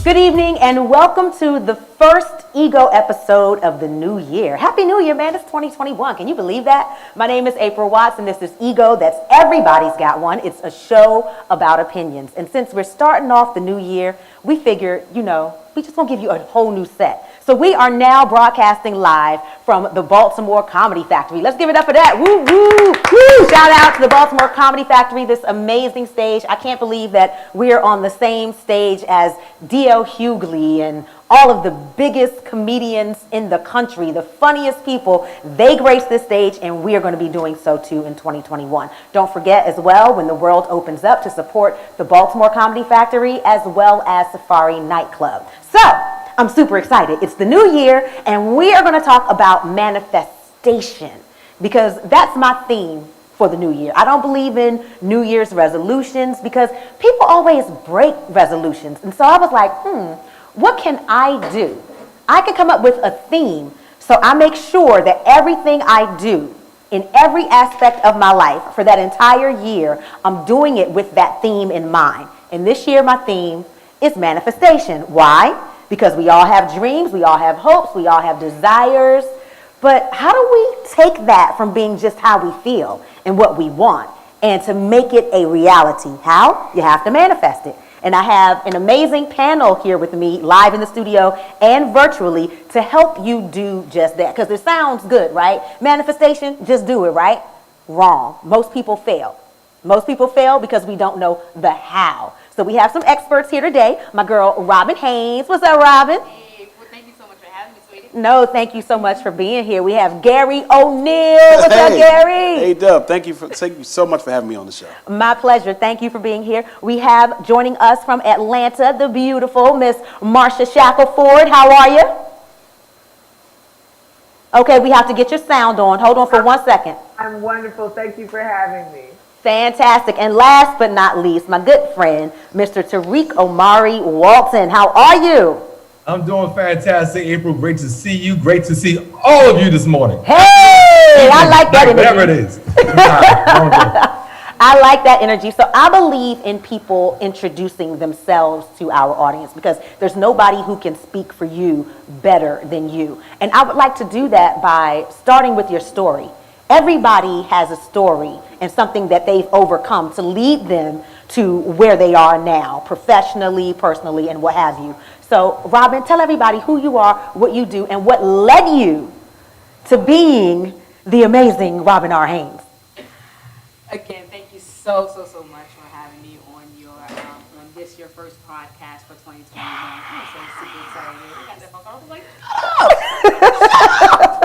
Good evening and welcome to the first Ego episode of the new year. Happy New Year, man. It's 2021. Can you believe that? My name is April Watts and this is Ego. That's Everybody's Got One. It's a show about opinions. And since we're starting off the new year, we figure, we just want to give you a whole new set. So we are now broadcasting live from the Baltimore Comedy Factory. Let's give it up for that. Woo, woo, woo. Shout out to the Baltimore Comedy Factory, this amazing stage. I can't believe that we're on the same stage as D.L. Hughley and all of the biggest comedians in the country, the funniest people. They grace this stage, and we are going to be doing so too in 2021. Don't forget as well, when the world opens up, to support the Baltimore Comedy Factory as well as Safari Nightclub. So, I'm super excited. It's the new year, and we are going to talk about manifestation because that's my theme for the new year. I don't believe in New Year's resolutions because people always break resolutions. And so I was like, what can I do? I can come up with a theme, so I make sure that everything I do in every aspect of my life for that entire year, I'm doing it with that theme in mind. And this year, my theme is manifestation. Why? Because we all have dreams, we all have hopes, we all have desires. But how do we take that from being just how we feel and what we want and to make it a reality? How? You have to manifest it. And I have an amazing panel here with me live in the studio and virtually to help you do just that. Because it sounds good, right? Manifestation, just do it, right? Wrong. Most people fail. Most people fail because we don't know the how. So we have some experts here today. My girl, Robin Haynes. What's up, Robin? Hey, well, thank you so much for having me, sweetie. No, thank you so much for being here. We have Garry O'Neal. What's up, Garry? Hey, Dub. Thank you so much for having me on the show. My pleasure. Thank you for being here. We have joining us from Atlanta, the beautiful Miss Marsha Shackelford. How are you? Okay, we have to get your sound on. Hold on for 1 second. I'm wonderful. Thank you for having me. Fantastic. And last but not least, my good friend, Mr. Tariiq Omari Walton. How are you? I'm doing fantastic, April. Great to see you. Great to see all of you this morning. Hey, I like that energy. Whatever it is. I like that energy. So I believe in people introducing themselves to our audience because there's nobody who can speak for you better than you. And I would like to do that by starting with your story. Everybody has a story and something that they've overcome to lead them to where they are now, professionally, personally, and what have you. So, Robin, tell everybody who you are, what you do, and what led you to being the amazing Robin R. Haynes. Again, thank you so much for having me on your on this your first podcast for 2021. I'm so super excited. I got that phone call. I was like,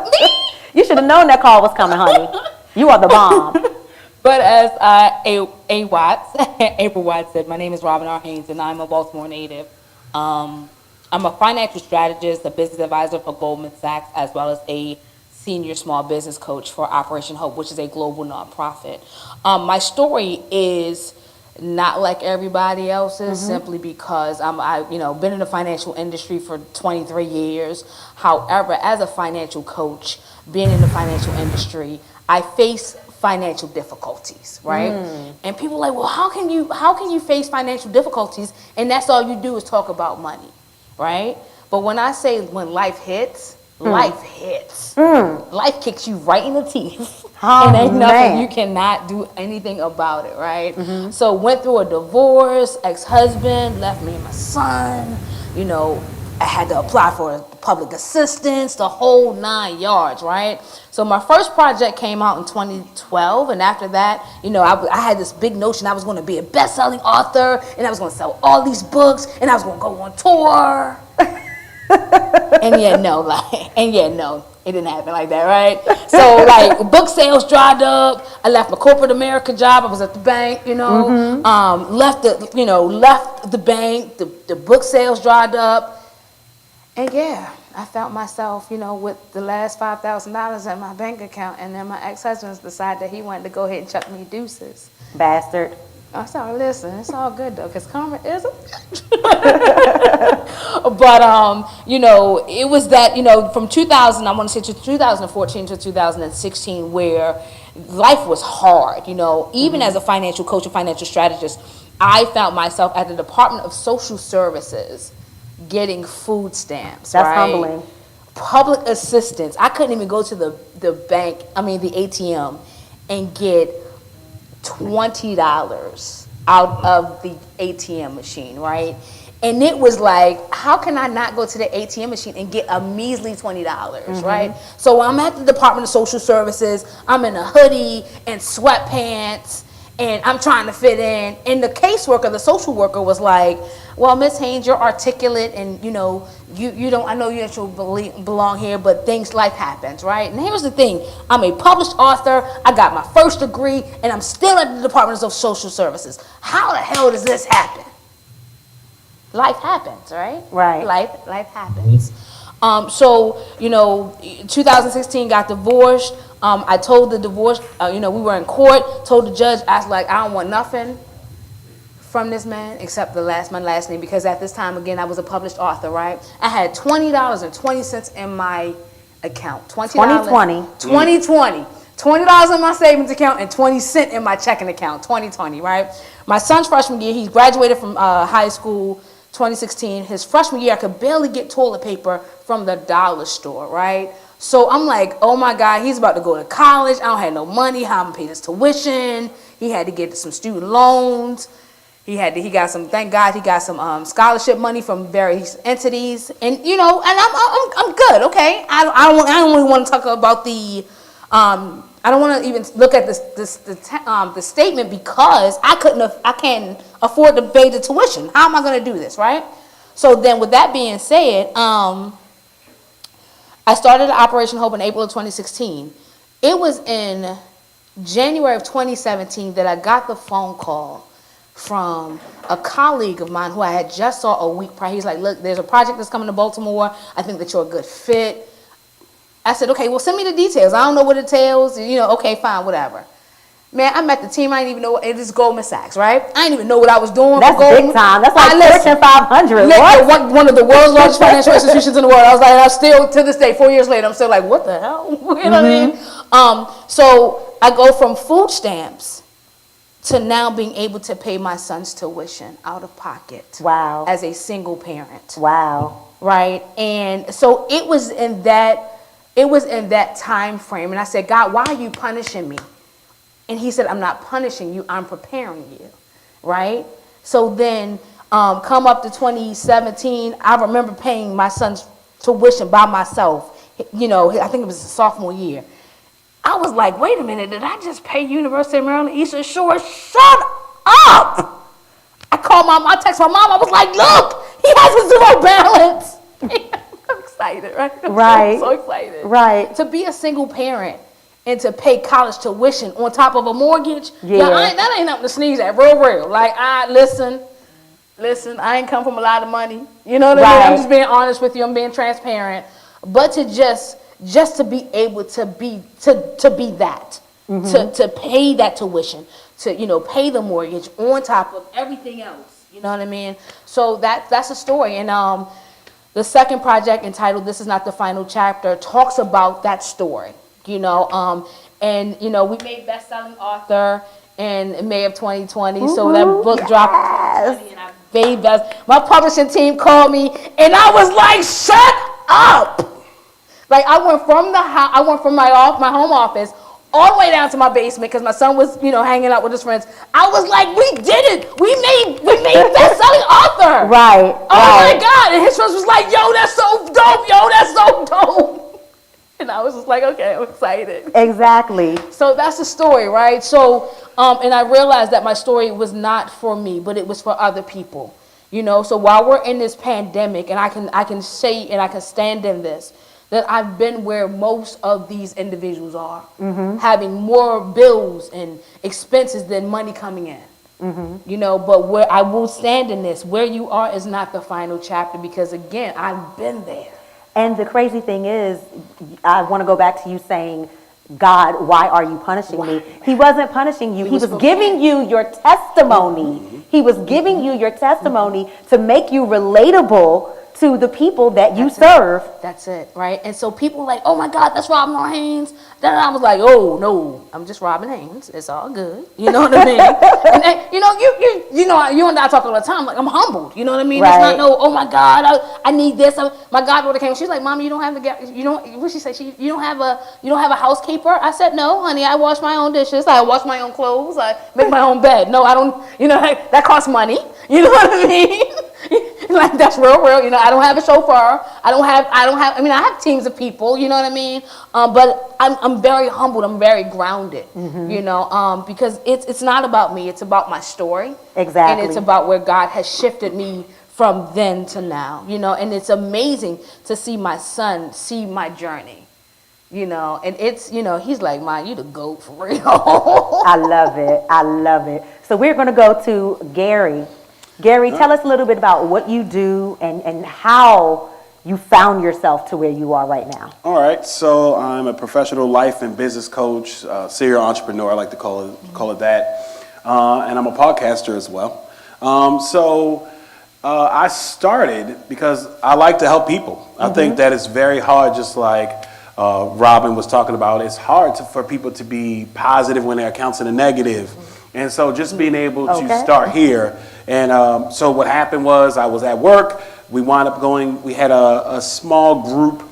oh, me? You should have known that call was coming, honey. You are the bomb. But as April Watts said, my name is Robin R. Haynes, and I'm a Baltimore native. I'm a financial strategist, a business advisor for Goldman Sachs, as well as a senior small business coach for Operation Hope, which is a global nonprofit. My story is not like everybody else's, simply because I've been in the financial industry for 23 years. However, as a financial coach, being in the financial industry, I face financial difficulties, right? And people are like, well, how can you face financial difficulties and that's all you do is talk about money, right? But when I say when life hits, life hits. Life kicks you right in the teeth. And ain't nothing, you cannot do anything about it, right? So went through a divorce, ex-husband left me and my son, I had to apply for public assistance, the whole 9 yards, right? So my first project came out in 2012, and after that, I had this big notion I was going to be a best-selling author, and I was going to sell all these books, and I was going to go on tour. No, it didn't happen like that, right? So book sales dried up. I left my corporate America job. I was at the bank, left the bank. The book sales dried up. And I found myself, with the last $5,000 in my bank account, and then my ex-husband decided that he wanted to go ahead and chuck me deuces. Bastard. I said, listen, it's all good though, because karma is a But it was that, from 2000, I want to say to 2014 to 2016, where life was hard, even as a financial coach and financial strategist. I found myself at the Department of Social Services getting food stamps. That's right? humbling. Public assistance. I couldn't even go to the the ATM, and get $20 out of the ATM machine, right? And it was like, how can I not go to the ATM machine and get a measly $20, right? So I'm at the Department of Social Services, I'm in a hoodie and sweatpants, and I'm trying to fit in. And the caseworker, the social worker, was like, well, Miss Haynes, you're articulate, and you don't, I know you don't belong here, but life happens, right? And here's the thing, I'm a published author, I got my first degree, and I'm still at the Department of Social Services. How the hell does this happen? Life happens, right? Right. Life happens. 2016 got divorced. I told the divorce, we were in court, told the judge, I was like, I don't want nothing from this man except my last name, because at this time, again, I was a published author, right? I had $20.20 in my account. $20 in my savings account and 20 cents in my checking account. 2020, right? My son's freshman year, he graduated from high school 2016. His freshman year, I could barely get toilet paper from the dollar store, right? So I'm like, oh my God, he's about to go to college. I don't have no money. How am I pay his tuition? He had to get some student loans. Thank God he got some scholarship money from various entities. And, and I'm good, okay? I don't really want to talk about I don't want to even look at the statement, because I can't afford to pay the tuition. How am I going to do this, right? So then, with that being said, I started Operation Hope in April of 2016. It was in January of 2017 that I got the phone call from a colleague of mine who I had just saw a week prior. He's like, look, there's a project that's coming to Baltimore. I think that you're a good fit. I said, okay, well, send me the details. I don't know what it entails. Okay, fine, whatever. Man, I met the team. I didn't even know it is Goldman Sachs, right? I didn't even know what I was doing. That's big time. That's like Fortune 500. One of the world's largest financial institutions in the world. I was like, I'm still, to this day, 4 years later, I'm still like, what the hell? You know what I mean? So I go from food stamps to now being able to pay my son's tuition out of pocket. Wow. As a single parent. Wow. Right? And so it was in that time frame. And I said, God, why are you punishing me? And he said, I'm not punishing you, I'm preparing you. Right? So then come up to 2017, I remember paying my son's tuition by myself. I think it was his sophomore year. I was like, wait a minute, did I just pay University of Maryland Eastern Shore? Shut up! I called my mom, I texted my mom, I was like, look, he has a zero balance. I'm excited, right? I'm so excited. Right. To be a single parent and to pay college tuition on top of a mortgage, that ain't nothing to sneeze at, real. Like, listen, I ain't come from a lot of money. You know what I mean? I'm just being honest with you, I'm being transparent. But to just to be able to be that, to pay that tuition, to pay the mortgage on top of everything else. You know what I mean? So that's a story. And the second project, entitled "This Is Not the Final Chapter," talks about that story. We made best-selling author in May of 2020. So that book dropped in 2020, and I made best. My publishing team called me, and I was like, "Shut up!" Like, I went from my home office all the way down to my basement because my son was, hanging out with his friends. I was like, we did it. We made best-selling author. Right. Oh my God. And his friends was like, yo, that's so dope. Yo, that's so dope. And I was just like, okay, I'm excited. Exactly. So that's the story, right? So, and I realized that my story was not for me, but it was for other people. So while we're in this pandemic, and I can say, and I can stand in this, that I've been where most of these individuals are, having more bills and expenses than money coming in. But where I will stand in this, where you are is not the final chapter, because again, I've been there. And the crazy thing is, I want to go back to you saying, God, why are you punishing me? He wasn't punishing you. He was giving you your testimony. He was giving you your testimony to make you relatable to the people that you That's it. serve. That's it, right? And so people were like, oh my God, that's Robin Haynes. Then I was like, oh no, I'm just Robin Haynes. It's all good. You know what I mean? And then, you know, you and I talk all the time. Like, I'm humbled. You know what I mean? Right. It's not no, oh my God, I need this. My goddaughter came. She's like, Mommy, you don't have what she say? You don't have a housekeeper? I said, no, honey. I wash my own dishes. I wash my own clothes. I make my own bed. No, I don't. You know, that costs money. You know what I mean? Like, that's real. You know, I don't have a chauffeur. I don't have. I mean, I have teams of people. You know what I mean? But I'm very humbled. I'm very grounded. You know, because it's not about me. It's about my story. Exactly. And it's about where God has shifted me from then to now. You know, and it's amazing to see my son see my journey. You know, and it's, you know, he's like, "Ma, you the GOAT for real." I love it. I love it. So we're going to go to Garry. Garry, tell us a little bit about what you do and how you found yourself to where you are right now. All right, so I'm a professional life and business coach, serial entrepreneur, I like to call it that, and I'm a podcaster as well. I started because I like to help people. I think that it's very hard, just like Robin was talking about, it's hard for people to be positive when they're encountering a negative. And so just being able to start here. And so what happened was I was at work. We wound up going, we had a small group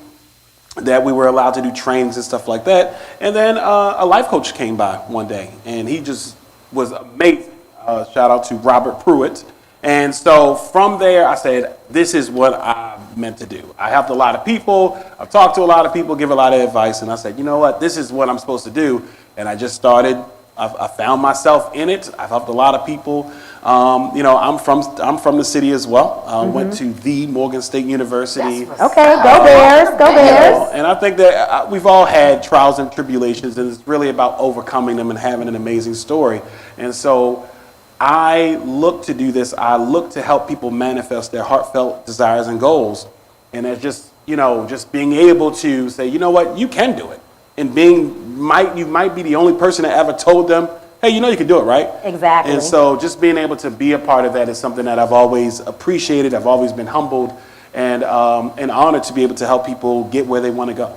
that we were allowed to do trainings and stuff like that. And then a life coach came by one day, and he just was amazing. Shout out to Robert Pruitt. And so from there, I said, this is what I'm meant to do. I helped a lot of people. I've talked to a lot of people, give a lot of advice. And I said, you know what? This is what I'm supposed to do. And I just started. I found myself in it. I've helped a lot of people. You know, I'm from the city as well. Went to the Morgan State University. Okay, go Bears, go Bears. And I think that we've all had trials and tribulations, and it's really about overcoming them and having an amazing story. And so I look to do this. I look to help people manifest their heartfelt desires and goals. And it's just, you know, just being able to say, you know what, you can do it. And you might be the only person that ever told them, hey, you know you can do it, right? Exactly. And so just being able to be a part of that is something that I've always appreciated. I've always been humbled and honored to be able to help people get where they want to go.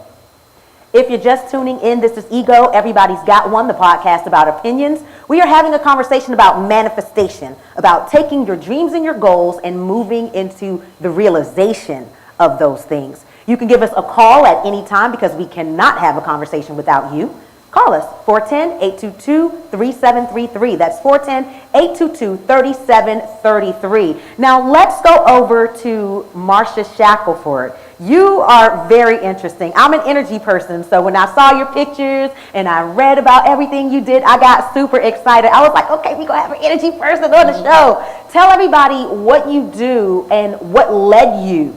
If you're just tuning in, this is Ego, Everybody's Got One, the podcast about opinions. We are having a conversation about manifestation, about taking your dreams and your goals and moving into the realization of those things. You can give us a call at any time because we cannot have a conversation without you. Call us, 410-822-3733. That's 410-822-3733. Now let's go over to Marsha Shackelford. You are very interesting. I'm an energy person, so when I saw your pictures and I read about everything you did, I got super excited. I was like, okay, we're going to have an energy person on the show. Tell everybody what you do and what led you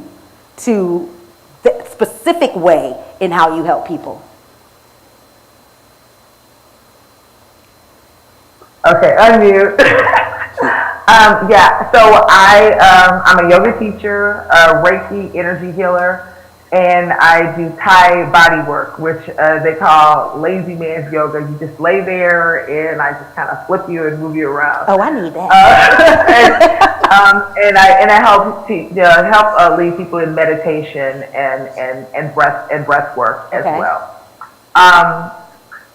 to the specific way in how you help people. Okay, unmute. So I'm a yoga teacher, a Reiki energy healer, and I do Thai body work, which they call lazy man's yoga. You just lay there, and I just kind of flip you and move you around. Oh, I need that. And I help lead people in meditation and breath work as well.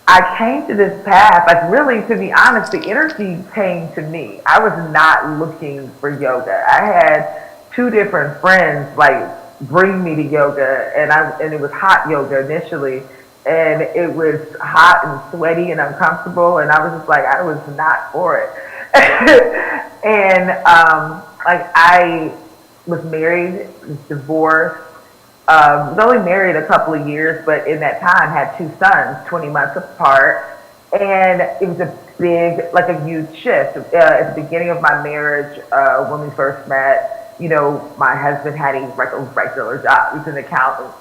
I came to this path, like really, to be honest, the energy came to me. I was not looking for yoga. I had two different friends like bring me to yoga, and it was hot yoga initially, and it was hot and sweaty and uncomfortable, and I was just like, I was not for it. And I was married, was divorced. Was only married a couple of years, but in that time had two sons, 20 months apart. And it was a huge shift. At the beginning of my marriage, when we first met, you know, my husband had a regular job. He was an accountant,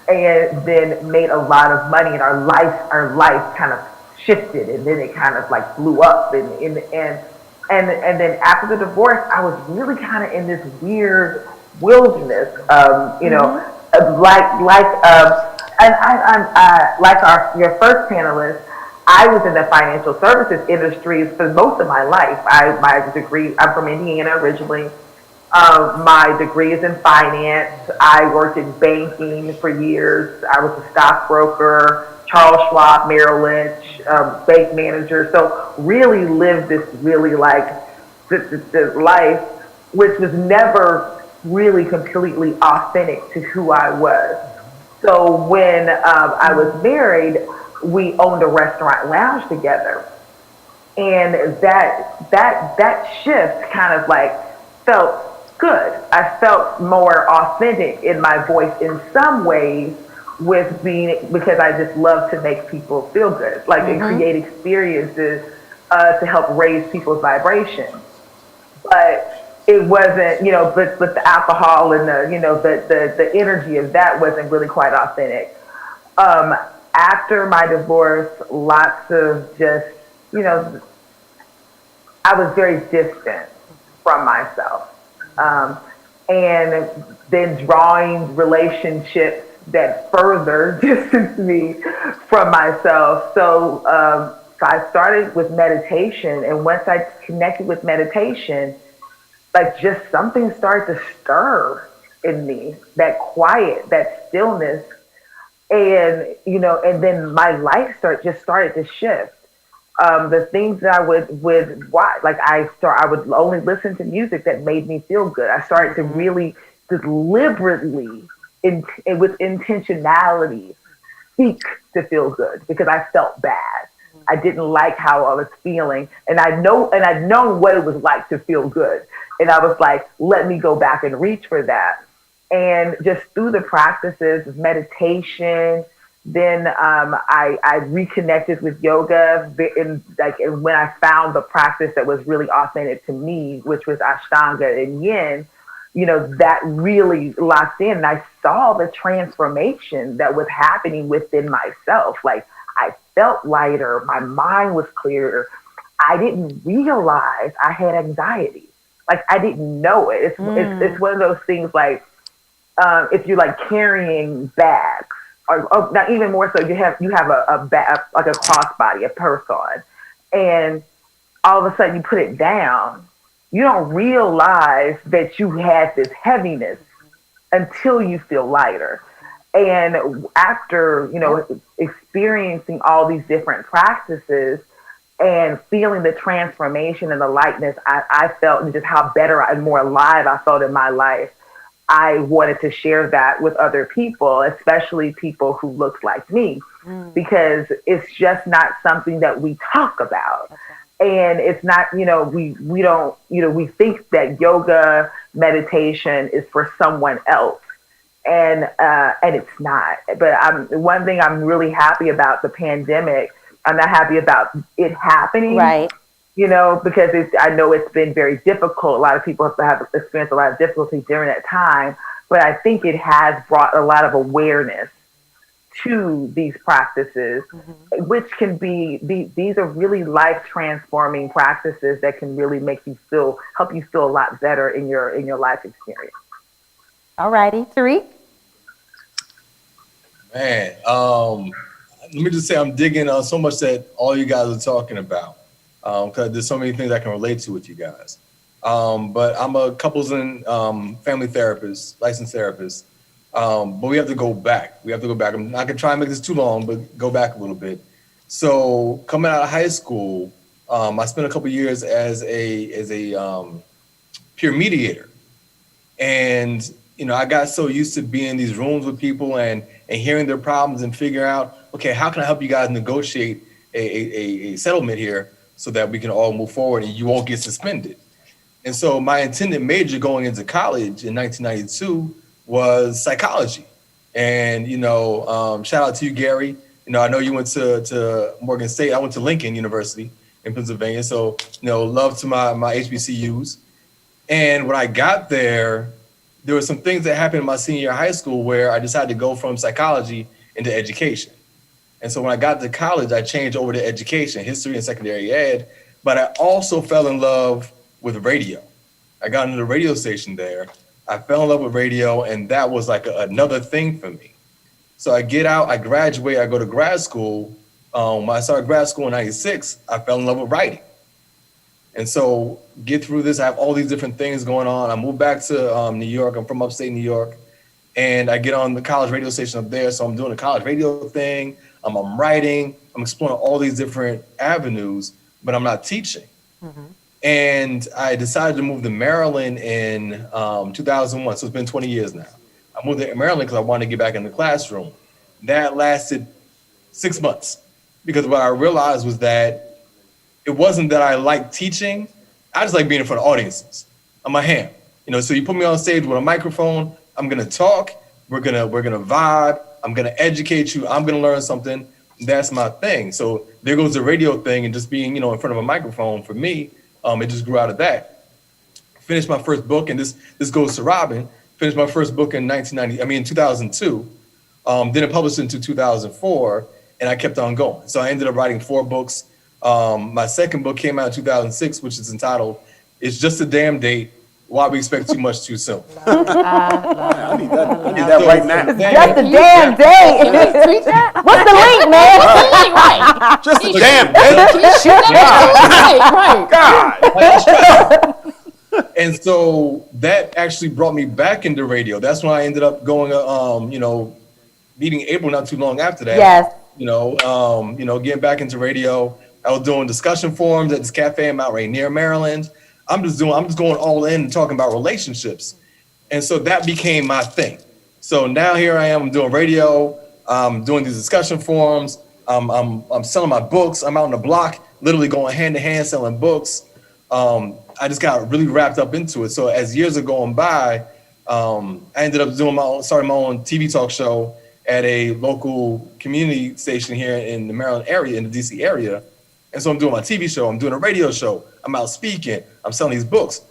and then made a lot of money, and our life kind of shifted, and then it kind of like blew up. And then after the divorce, I was really kind of in this weird wilderness, you know. Your first panelist, I was in the financial services industry for most of my life. I'm from Indiana originally, My degree is in finance. I worked in banking for years. I was a stockbroker, Charles Schwab, Merrill Lynch, bank manager. So really lived this really like the life, which was never really completely authentic to who I was. So when I was married, we owned a restaurant lounge together, and that shift kind of like felt good. I felt more authentic in my voice in some ways with being because I just love to make people feel good, like and create experiences to help raise people's vibration. But it wasn't, but the alcohol and the energy of that wasn't really quite authentic. Um, After my divorce, lots of just, you know, I was very distant from myself. Um, and then drawing relationships that further distanced me from myself. So I started with meditation. And once I connected with meditation, like just something started to stir in me, that quiet, that stillness. And then my life started to shift. The things that I would watch, like I would only listen to music that made me feel good. I started to really deliberately, with intentionality, seek to feel good because I felt bad. I didn't like how I was feeling, and I'd known what it was like to feel good, and I was like, let me go back and reach for that. And just through the practices of meditation, then I reconnected with yoga, and when I found the practice that was really authentic to me, which was Ashtanga and Yin, that really locked in. And I saw the transformation that was happening within myself. Like I felt lighter, my mind was clearer. I didn't realize I had anxiety. Like I didn't know it. It's one of those things like if you're like carrying bags, or not even more so, you have a bag, like a crossbody, a purse on, and all of a sudden you put it down. You don't realize that you had this heaviness until you feel lighter. And after, experiencing all these different practices and feeling the transformation and the lightness I felt, and just how better and more alive I felt in my life, I wanted to share that with other people, especially people who looked like me, because it's just not something that we talk about. And it's not, we don't, we think that yoga meditation is for someone else. And it's not. But one thing I'm really happy about the pandemic, I'm not happy about it happening. Right. Because I know it's been very difficult. A lot of people have experienced a lot of difficulty during that time, but I think it has brought a lot of awareness to these practices, which can these are really life transforming practices that can really help you feel a lot better in your life experience. All righty, Tariiq. Man, let me just say I'm digging on so much that all you guys are talking about. Because there's so many things I can relate to with you guys. But I'm a couples and family therapist, licensed therapist. But we have to go back. I'm not gonna try and make this too long, but go back a little bit. So coming out of high school, I spent a couple years as a peer mediator, and I got so used to being in these rooms with people and hearing their problems and figuring out, okay, how can I help you guys negotiate a settlement here, so that we can all move forward and you won't get suspended. And so my intended major going into college in 1992 was psychology. And, shout out to you, Gary. I know you went to Morgan State. I went to Lincoln University in Pennsylvania. So, love to my HBCUs. And when I got there were some things that happened in my senior year of high school where I decided to go from psychology into education. And so when I got to college, I changed over to education, history and secondary ed, but I also fell in love with radio. I got into the radio station there. I fell in love with radio, and that was like another thing for me. So I get out, I graduate, I go to grad school. When I started grad school in 96, I fell in love with writing. And so get through this. I have all these different things going on. I moved back to New York. I'm from upstate New York. And I get on the college radio station up there. So I'm doing a college radio thing. I'm writing. I'm exploring all these different avenues, but I'm not teaching. And I decided to move to Maryland in 2001. So it's been 20 years now. I moved to Maryland because I wanted to get back in the classroom. That lasted 6 months because what I realized was that it wasn't that I liked teaching. I just like being in front of audiences. I'm a ham. So you put me on stage with a microphone, I'm gonna talk, we're gonna vibe, I'm gonna educate you, I'm gonna learn something. That's my thing. So there goes the radio thing and just being, in front of a microphone for me, it just grew out of that. Finished my first book, and this goes to Robin. Finished my first book in 2002. Then it published into 2004, and I kept on going. So I ended up writing 4 books. My second book came out in 2006, which is entitled "It's Just a Damn Date: Why We Expect Too Much Too Soon." I need that right now. It's just a damn day. Tweet that? What's the link, man? Right. Just a damn day. Right. God. And so that actually brought me back into radio. That's when I ended up going, meeting April not too long after that. Yes. Getting back into radio. I was doing discussion forums at this cafe in Mount Rainier, Maryland. I'm just going all in and talking about relationships. And so that became my thing. So now here I am, I'm doing radio, I'm doing these discussion forums, I'm selling my books, I'm out on the block, literally going hand to hand selling books. I just got really wrapped up into it. So as years are going by, I ended up starting my own TV talk show at a local community station here in the Maryland area, in the DC area. And so I'm doing my TV show, I'm doing a radio show, I'm out speaking, I'm selling these books.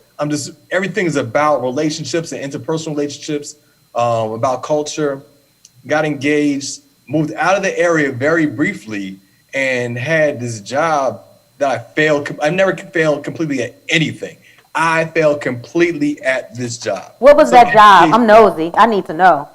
Everything is about relationships and interpersonal relationships, about culture. Got engaged, moved out of the area very briefly, and had this job that I failed. I never failed completely at anything. I failed completely at this job. What was that job? I'm nosy. I need to know.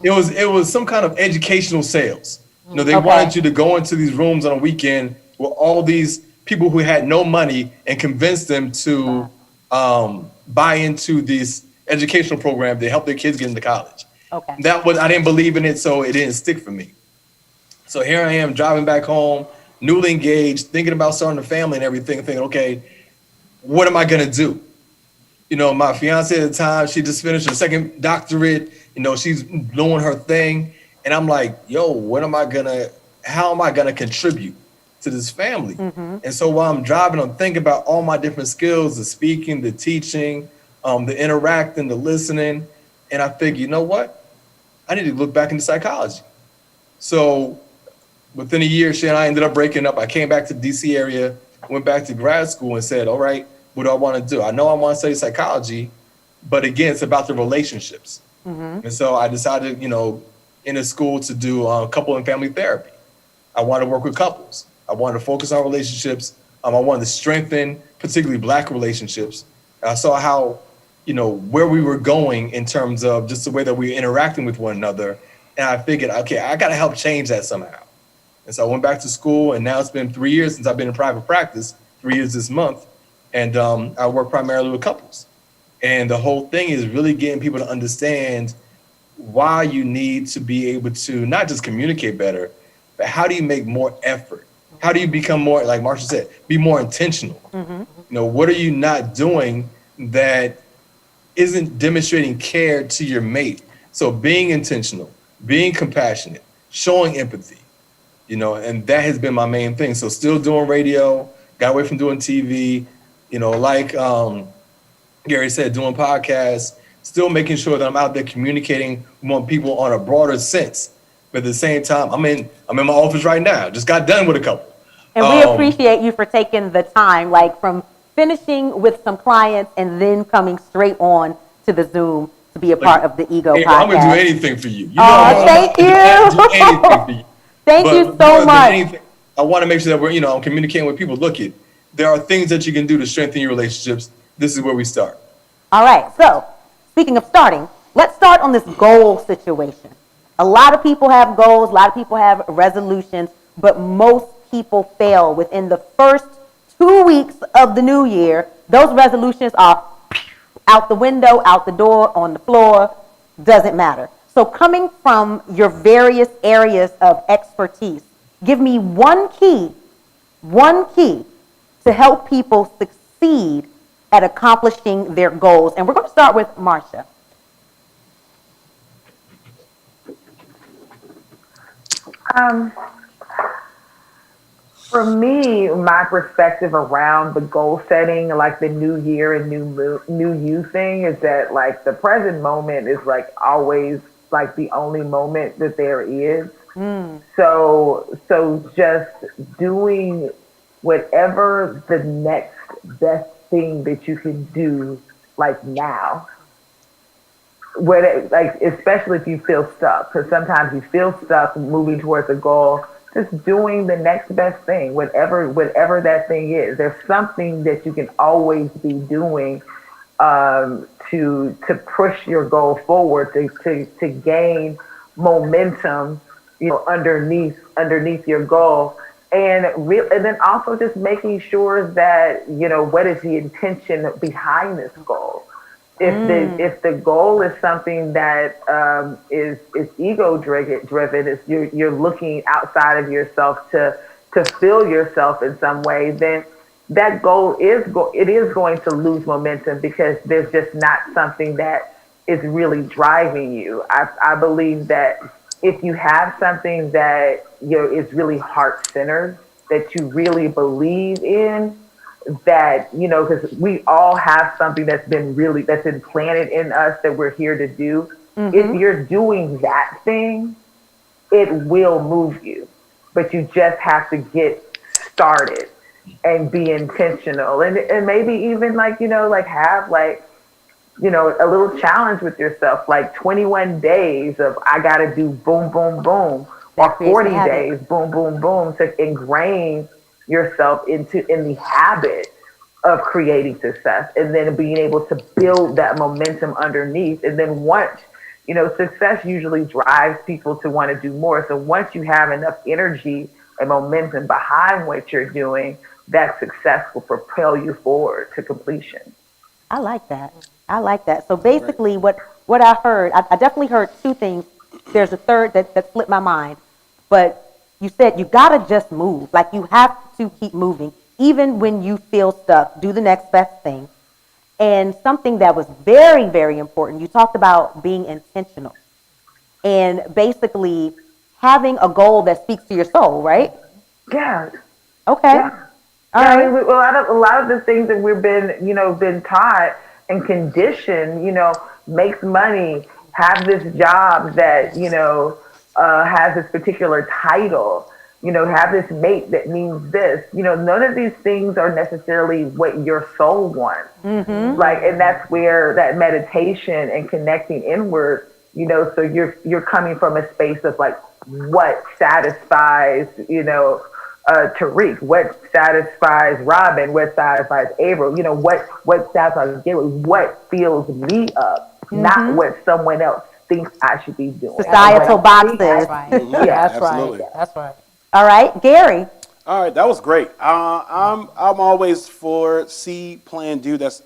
It was some kind of educational sales. They Okay. wanted you to go into these rooms on a weekend with all these people who had no money and convince them to buy into this educational program to help their kids get into college. Okay. I didn't believe in it, so it didn't stick for me. So here I am driving back home, newly engaged, thinking about starting a family and everything, thinking, okay, what am I gonna do? My fiance at the time, she just finished her second doctorate, she's doing her thing. And I'm like, yo, how am I gonna contribute to this family? And so while I'm driving, I'm thinking about all my different skills, the speaking, the teaching, the interacting, the listening. And I figured, you know what? I need to look back into psychology. So within a year, she and I ended up breaking up. I came back to the DC area, went back to grad school and said, all right, what do I want to do? I know I want to study psychology, but again, it's about the relationships. And so I decided, in a school to do couple and family therapy. I wanted to work with couples. I wanted to focus on relationships. I wanted to strengthen particularly Black relationships. I saw how, where we were going in terms of just the way that we were interacting with one another. And I figured, okay, I got to help change that somehow. And so I went back to school, and now it's been 3 years since I've been in private practice, 3 years this month. And I work primarily with couples. And the whole thing is really getting people to understand why you need to be able to not just communicate better, but how do you make more effort? How do you become more, like Marsha said, be more intentional? What are you not doing that isn't demonstrating care to your mate? So being intentional, being compassionate, showing empathy, and that has been my main thing. So still doing radio, got away from doing TV, like Garry said, doing podcasts, still making sure that I'm out there communicating with people on a broader sense. But at the same time, I'm in my office right now. Just got done with a couple. And we appreciate you for taking the time, like from finishing with some clients and then coming straight on to the Zoom to be a part of the Ego Hey, podcast. I'm gonna do anything for you. Thank you. Do anything for you. Thank you so much. Anything, I want to make sure that we're, I'm communicating with people. Look, there are things that you can do to strengthen your relationships. This is where we start. All right. So speaking of starting, let's start on this goal situation. A lot of people have goals. A lot of people have resolutions, but most people fail within the first 2 weeks of the new year, those resolutions are out the window, out the door, on the floor, doesn't matter. So coming from your various areas of expertise, give me one key to help people succeed at accomplishing their goals. And we're going to start with Marsha. For me, my perspective around the goal setting, like the new year and new you thing, is that like the present moment is like always like the only moment that there is. So just doing whatever the next best thing that you can do, like now. Like especially if you feel stuck, because sometimes you feel stuck moving towards a goal. Just doing the next best thing, whatever that thing is. There's something that you can always be doing to push your goal forward, to gain momentum, underneath your goal, and then also just making sure that what is the intention behind this goal. If the goal is something that is ego driven, is you're looking outside of yourself to fill yourself in some way, then that goal is going to lose momentum, because there's just not something that is really driving you. I believe that if you have something that is really heart centered, that you really believe in, that because we all have something that's implanted in us that we're here to do. If you're doing that thing, it will move you, but you just have to get started and be intentional, and maybe even have a little challenge with yourself, like 21 days of I gotta do boom boom boom, or 40 days boom boom boom, to ingrain yourself in the habit of creating success, and then being able to build that momentum underneath. And then once, success usually drives people to want to do more. So once you have enough energy and momentum behind what you're doing, that success will propel you forward to completion. I like that. So basically what I heard, I definitely heard two things. There's a third that slipped my mind, but you said you gotta just move. Like you have to keep moving, even when you feel stuck. Do the next best thing. And something that was very, very important, you talked about being intentional and basically having a goal that speaks to your soul, right? Yeah. Okay. Yeah. All right. I mean, a lot of the things that we've been taught and conditioned, makes money, have this job that, has this particular title, have this mate that means this. None of these things are necessarily what your soul wants. And that's where that meditation and connecting inward, so you're coming from a space of like what satisfies, Tariiq, what satisfies Robin, what satisfies April, what satisfies Garry, what fills me up, not what someone else thinks I should be doing. Societal boxes. That's right. Yeah, That's absolutely. right. That's right. All right, Garry. All right, that was great. I'm always for see, plan, do. That's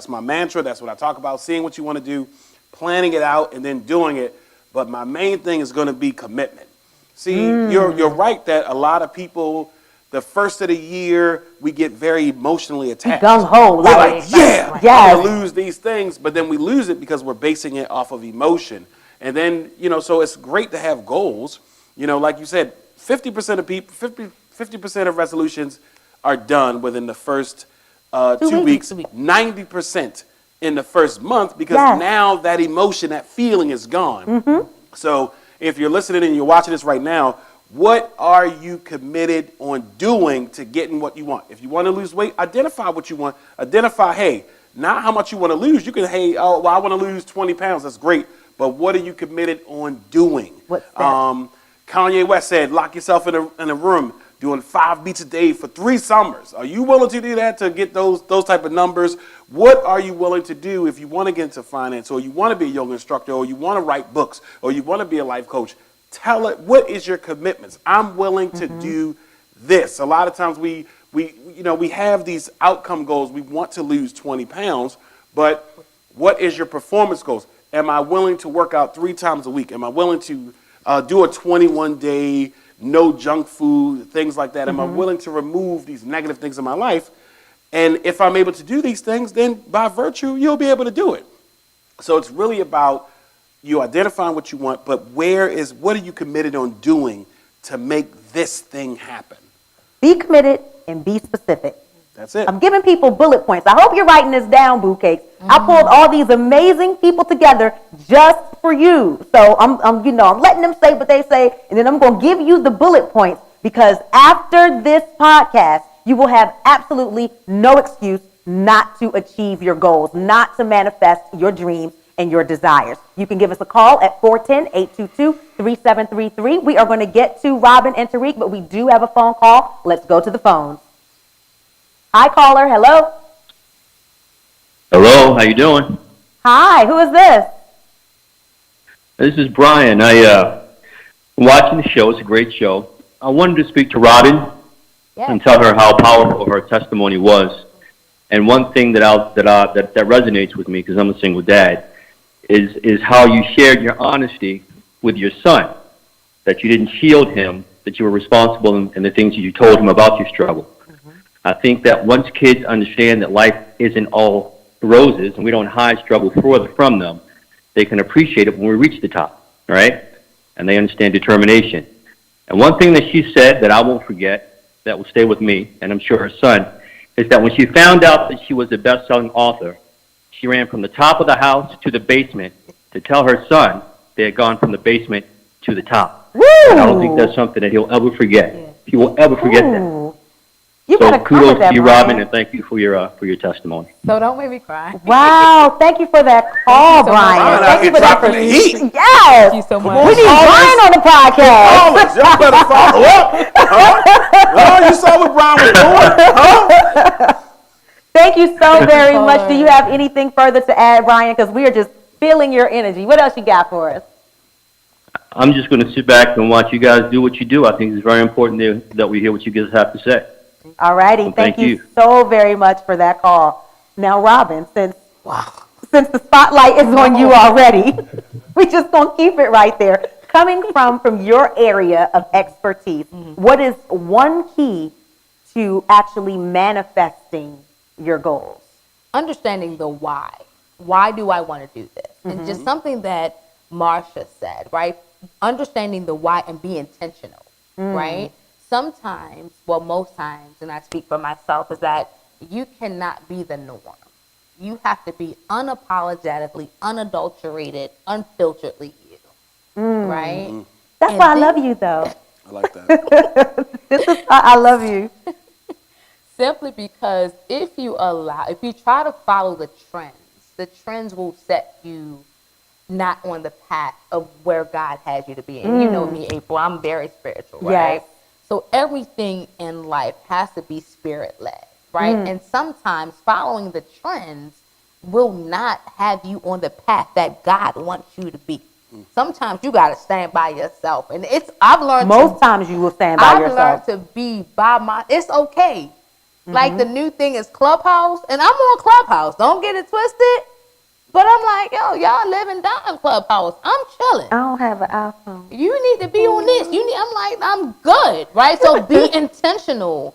my mantra. That's what I talk about. Seeing what you want to do, planning it out, and then doing it. But my main thing is going to be commitment. See, you're right that a lot of people, the first of the year, we get very emotionally attached. Gung ho, We're like, yeah, yes. I'm gonna lose these things, but then we lose it because we're basing it off of emotion. And then, so it's great to have goals. Like you said, 50% of people, 50% of resolutions are done within the first 2 weeks, 90% in the first month, because now that emotion, that feeling is gone. So if you're listening and you're watching this right now, what are you committed on doing to getting what you want? If you want to lose weight, identify what you want. Identify, hey, not how much you want to lose. You can, hey, oh, well, I want to lose 20 pounds. That's great. But what are you committed on doing? Kanye West said, lock yourself in a room doing 5 beats a day for 3 summers. Are you willing to do that to get those type of numbers? What are you willing to do if you want to get into finance, or you want to be a yoga instructor, or you want to write books, or you want to be a life coach? Tell it, what is your commitments? I'm willing to do this. A lot of times we we have these outcome goals. We want to lose 20 pounds, but what is your performance goals? Am I willing to work out 3 times a week? Am I willing to do a 21-day no junk food, things like that? Am I willing to remove these negative things in my life? And if I'm able to do these things, then by virtue, you'll be able to do it. So it's really about you identifying what you want, but what are you committed on doing to make this thing happen? Be committed and be specific. That's it. I'm giving people bullet points. I hope you're writing this down, Boo Cakes. I pulled all these amazing people together just for you. So I'm letting them say what they say, and then I'm going to give you the bullet points, because after this podcast, you will have absolutely no excuse not to achieve your goals, not to manifest your dreams and your desires. You can give us a call at 410-822-3733. We are going to get to Robin and Tariiq, but we do have a phone call. Let's go to the phones. Hi, caller. Hello. Hello. How you doing? Hi. Who is this? This is Brian. I'm watching the show. It's a great show. I wanted to speak to Robin and tell her how powerful her testimony was. And one thing that resonates with me, because I'm a single dad, is how you shared your honesty with your son, that you didn't shield him, that you were responsible in the things that you told him about your struggle. I think that once kids understand that life isn't all roses and we don't hide struggle from them, they can appreciate it when we reach the top, right? And they understand determination. And one thing that she said that I won't forget, that will stay with me, and I'm sure her son, is that when she found out that she was a best-selling author, she ran from the top of the house to the basement to tell her son they had gone from the basement to the top. Woo! And I don't think that's something that he'll ever forget. He will ever forget that. You So gotta kudos cover that, to you, Brian. Robin, and thank you for your testimony. So don't make me cry. Wow, thank you for that call, Thank you so much. Brian. Brian Thank out you here for that. dropping the heat. Yes. Thank you so much. We need Brian on the podcast. Callers, y'all better follow up. Oh, you saw what Brian was doing? Thank you so very Caller. much. Do you have anything further to add, Brian? Because we are just feeling your energy. What else you got for us? I'm just going to sit back and watch you guys do what you do. I think it's very important that we hear what you guys have to say. All righty. Well, thank thank you you. so very much for that call. Now, Robin, since the spotlight is on you already, we just going to keep it right there. Coming from your area of expertise, what is one key to actually manifesting your goals? Understanding the why. Why do I want to do this? And just something that Marsha said, right? Understanding the why and be intentional, right? Sometimes, well, most times, and I speak for myself, is that you cannot be the norm. You have to be unapologetically, unadulterated, unfilteredly you, right? That's And why I then- love you, though. I like that. This is why I love you. Simply because if you try to follow the trends will set you not on the path of where God has you to be. And you know me, April, I'm very spiritual, right? Yes. So everything in life has to be spirit-led, right? And sometimes following the trends will not have you on the path that God wants you to be. Sometimes you got to stand by yourself. And I've learned Most times you will stand by I've yourself. learned to be it's okay. Like the new thing is Clubhouse, and I'm on Clubhouse. Don't get it twisted. But I'm like, yo, y'all live and die in Clubhouse. I'm chilling. I don't have an iPhone. You need to be on this. I'm like, I'm good, right? So be intentional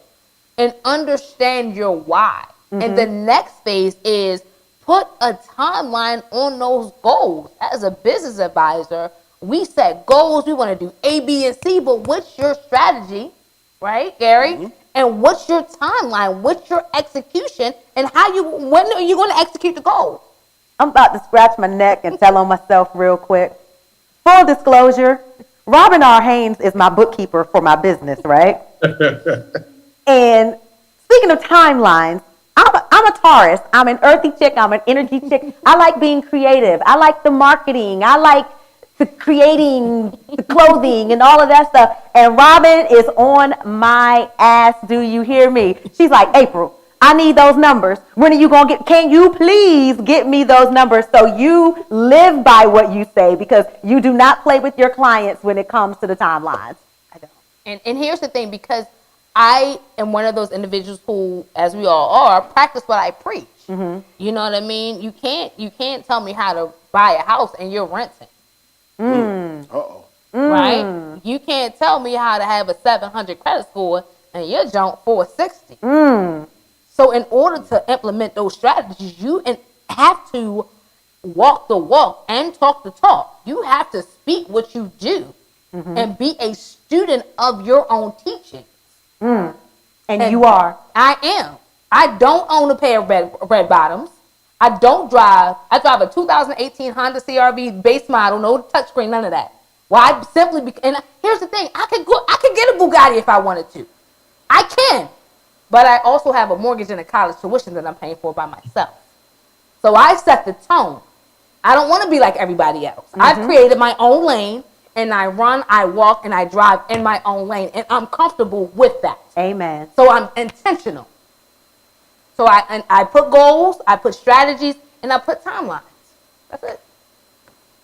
and understand your why. And the next phase is put a timeline on those goals. As a business advisor, we set goals. We want to do A, B, and C, but what's your strategy, right, Gary? And what's your timeline? What's your execution? And when are you going to execute the goal? I'm about to scratch my neck and tell on myself real quick. Full disclosure, Robin R. Haynes is my bookkeeper for my business, right? And speaking of timelines, I'm a Taurus. I'm an earthy chick. I'm an energy chick. I like being creative. I like the marketing. I like the creating the clothing and all of that stuff. And Robin is on my ass. Do you hear me? She's like, April, I need those numbers. When are you going to can you please get me those numbers? So you live by what you say, because you do not play with your clients when it comes to the timelines. I don't. And here's the thing, because I am one of those individuals who, as we all are, practice what I preach. You know what I mean? You can't tell me how to buy a house and you're renting. Right? You can't tell me how to have a 700 credit score and you're junk 460. So in order to implement those strategies, you have to walk the walk and talk the talk. You have to speak what you do and be a student of your own teaching. And you are. I am. I don't own a pair of red bottoms. I don't drive. I drive a 2018 Honda CRV base model, no touchscreen, none of that. Why? And here's the thing: I could get a Bugatti if I wanted to. I can, but I also have a mortgage and a college tuition that I'm paying for by myself. So I set the tone. I don't want to be like everybody else. I've created my own lane, and I run, I walk, and I drive in my own lane, and I'm comfortable with that. Amen. So I'm intentional. So I put goals, I put strategies, and I put timelines. That's it.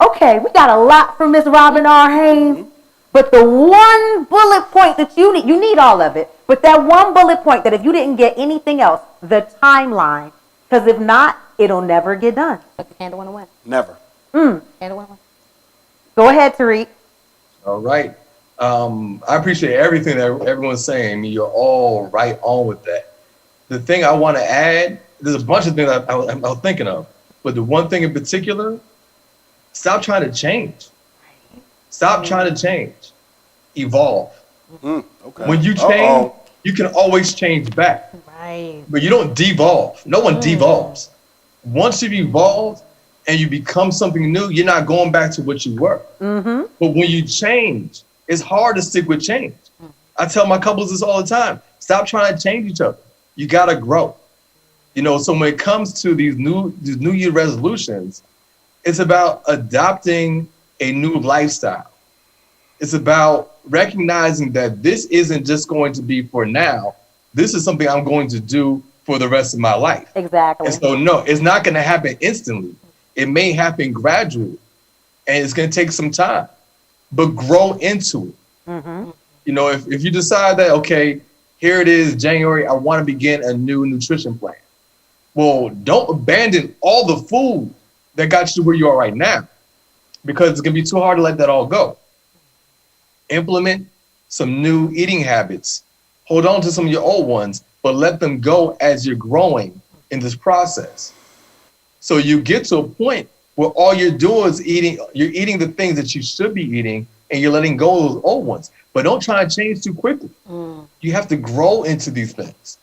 Okay, we got a lot from Miss Robin R. Haynes, but the one bullet point that you need all of it, but that one bullet point that if you didn't get anything else, the timeline, because if not, it'll never get done. But the candle wanna win. Never. Candle wanna win. Go ahead, Tariiq. All right. I appreciate everything that everyone's saying. I mean, you're all right on with that. The thing I want to add, there's a bunch of things I was thinking of, but the one thing in particular, stop trying to change. Stop trying to change. Evolve. Okay. When you change, you can always change back. Right. But you don't devolve. No one devolves. Once you've evolved and you become something new, you're not going back to what you were. But when you change, it's hard to stick with change. I tell my couples this all the time. Stop trying to change each other. You got to grow. You know, so when it comes to these New Year resolutions, it's about adopting a new lifestyle. It's about recognizing that this isn't just going to be for now. This is something I'm going to do for the rest of my life. Exactly. And so, no, it's not going to happen instantly. It may happen gradually, and it's going to take some time, but grow into it. You know, if you decide that, okay, here it is, January, I want to begin a new nutrition plan. Well, don't abandon all the food that got you to where you are right now, because it's going to be too hard to let that all go. Implement some new eating habits. Hold on to some of your old ones, but let them go as you're growing in this process. So you get to a point where all you're doing is you're eating the things that you should be eating, and you're letting go of those old ones. But don't try to change too quickly. You have to grow into these things.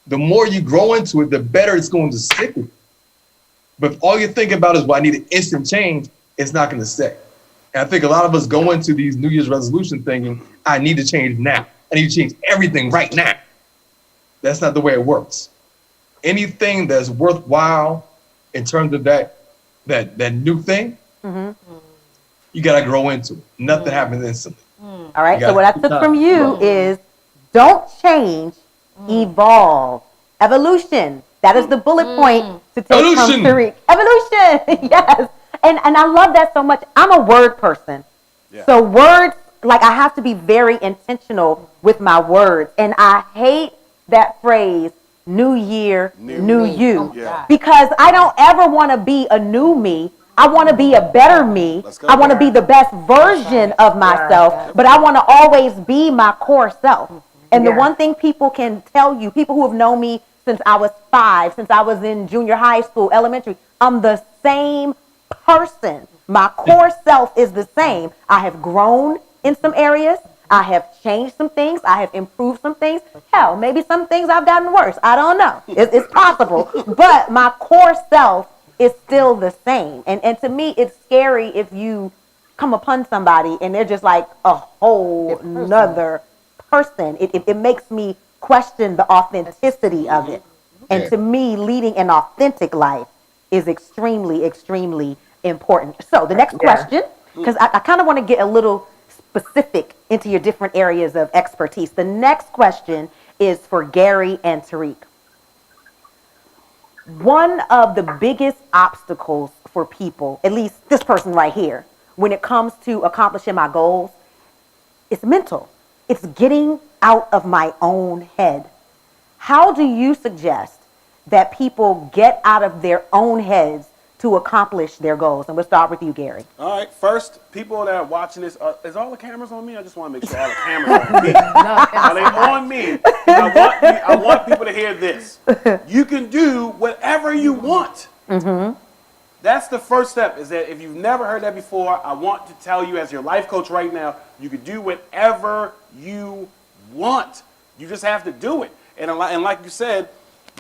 The more you grow into it, the better it's going to stick with you. But if all you're thinking about is, well, I need an instant change, it's not going to stay. And I think a lot of us go into these New Year's resolutions thinking, I need to change now. I need to change everything right now. That's not the way it works. Anything that's worthwhile in terms of that new thing, you got to grow into it. Nothing happens instantly. All right, so what I took from you is don't change, evolve. Evolution. That is the bullet point to take Evolution. from Tariiq. Evolution, yes. And I love that so much. I'm a word person. Yeah. So words, like I have to be very intentional with my words. And I hate that phrase, new year, new you. Yeah. Because I don't ever want to be a new me. I want to be a better me. Let's go. I want to be the best version of myself, but I want to always be my core self. And the one thing people can tell you, people who have known me since I was 5, since I was in junior high school, elementary, I'm the same person. My core self is the same. I have grown in some areas. I have changed some things. I have improved some things. Hell, maybe some things I've gotten worse. I don't know. It's possible. But my core self is still the same. And to me, it's scary if you come upon somebody and they're just like a whole nother person. It makes me question the authenticity of it. And to me, leading an authentic life is extremely, extremely important. So the next question, because I kind of want to get a little specific into your different areas of expertise. The next question is for Garry and Tariiq. One of the biggest obstacles for people, at least this person right here, when it comes to accomplishing my goals, it's mental. It's getting out of my own head. How do you suggest that people get out of their own heads to accomplish their goals? And we'll start with you, Garry. All right, first, people that are watching this, is all the cameras on me? I just want to make sure all the cameras are on me. Are they on me? I want people to hear this. You can do whatever you want. Mm-hmm. That's the first step, is that if you've never heard that before, I want to tell you as your life coach right now, you can do whatever you want. You just have to do it. And like you said,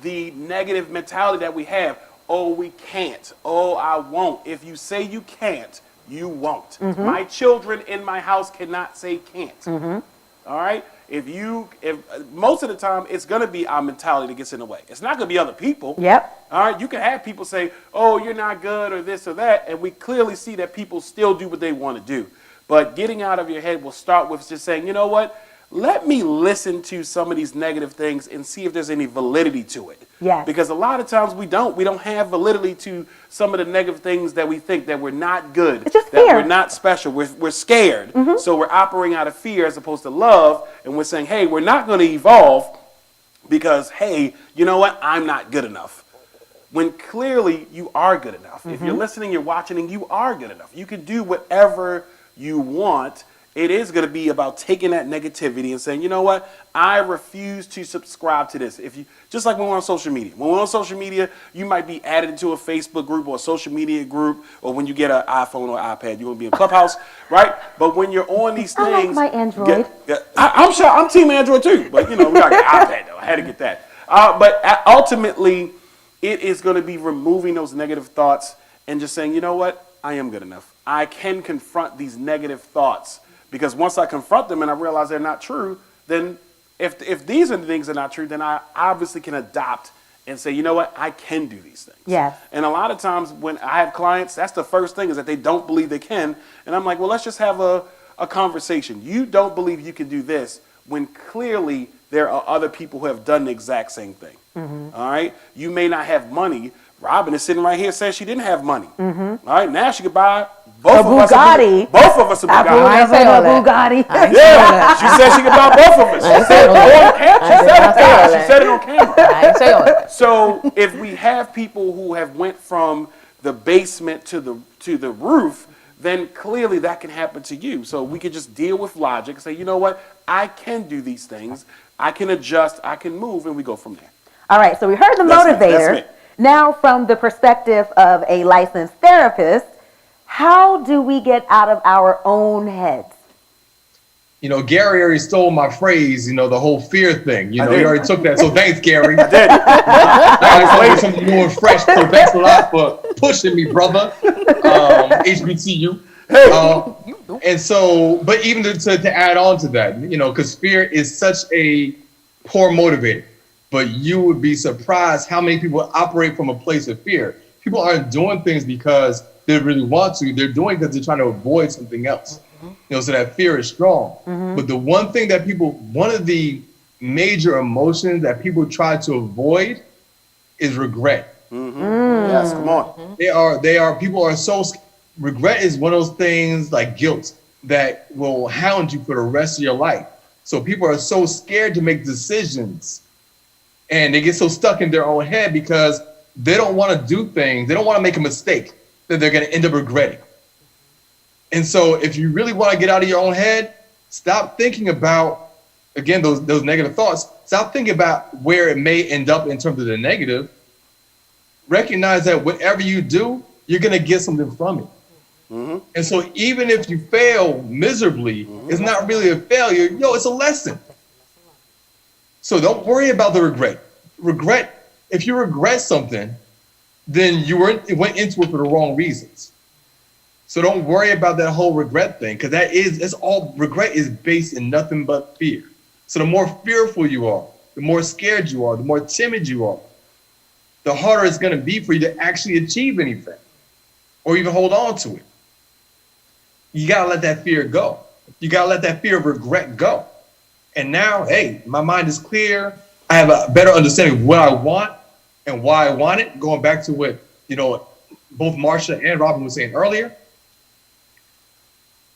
the negative mentality that we have, oh, we can't, oh, I won't. If you say you can't, you won't. Mm-hmm. My children in my house cannot say can't. Mm-hmm. All right? If most of the time, it's going to be our mentality that gets in the way. It's not going to be other people. Yep. All right? You can have people say, oh, you're not good or this or that, and we clearly see that people still do what they want to do. But getting out of your head will start with just saying, you know what? Let me listen to some of these negative things and see if there's any validity to it. Yes. Because a lot of times we don't have validity to some of the negative things that we think that we're not good, it's just that fear. we're not special, we're scared. Mm-hmm. So we're operating out of fear as opposed to love, and we're saying, hey, we're not going to evolve because, hey, you know what, I'm not good enough. When clearly you are good enough. Mm-hmm. If you're listening, you're watching, and you are good enough. You can do whatever you want. It is going to be about taking that negativity and saying, you know what, I refuse to subscribe to this. Just like when we're on social media. When we're on social media, you might be added into a Facebook group or a social media group, or when you get an iPhone or iPad, you're going to be in Clubhouse, right? But when you're on these things... I like my Android. I'm sure, I'm team Android too, but we got an iPad though. I had to get that. But ultimately, it is going to be removing those negative thoughts and just saying, you know what, I am good enough. I can confront these negative thoughts. Because once I confront them and I realize they're not true, then if these are the things that are not true, then I obviously can adopt and say, you know what, I can do these things. Yes. And a lot of times when I have clients, that's the first thing, is that they don't believe they can. And I'm like, well, let's just have a conversation. You don't believe you can do this when clearly there are other people who have done the exact same thing. Mm-hmm. All right? You may not have money. Robin is sitting right here saying she didn't have money. Mm-hmm. All right? Now she could buy... Both of us a Bugatti. I said a Bugatti. Yeah, she said she could buy both of us. She said it on camera. I ain't say all that. So if we have people who have went from the basement to the roof, then clearly that can happen to you. So we can just deal with logic and say, you know what, I can do these things. I can adjust. I can move, and we go from there. All right. So we heard the motivator. That's me. Now, from the perspective of a licensed therapist, how do we get out of our own heads? You know, Garry already stole my phrase, you know, the whole fear thing. You know, he already took that. So thanks, Garry. I did. I was something new and fresh. So thanks a lot for pushing me, brother. HBCU. And so, but even to add on to that, you know, because fear is such a poor motivator. But you would be surprised how many people operate from a place of fear. People aren't doing things because they really want to. They're doing it because they're trying to avoid something else. Mm-hmm. You know, so that fear is strong. Mm-hmm. But the one thing that one of the major emotions that people try to avoid is regret. Mm-hmm. Yes, come on. People are so, regret is one of those things like guilt that will hound you for the rest of your life. So people are so scared to make decisions, and they get so stuck in their own head because they don't want to do things. They don't want to make a mistake that they're going to end up regretting. And so if you really want to get out of your own head, stop thinking about, again, those negative thoughts. Stop thinking about where it may end up in terms of the negative. Recognize that whatever you do, you're going to get something from it. Mm-hmm. And so even if you fail miserably, it's not really a failure. It's a lesson. So don't worry about the regret. If you regret something, then you went into it for the wrong reasons. So don't worry about that whole regret thing, because that's all. Regret is based in nothing but fear. So the more fearful you are, the more scared you are, the more timid you are, the harder it's going to be for you to actually achieve anything or even hold on to it. You got to let that fear go. You got to let that fear of regret go. And now, hey, my mind is clear. I have a better understanding of what I want and why I want it. Going back to what, both Marsha and Robin were saying earlier.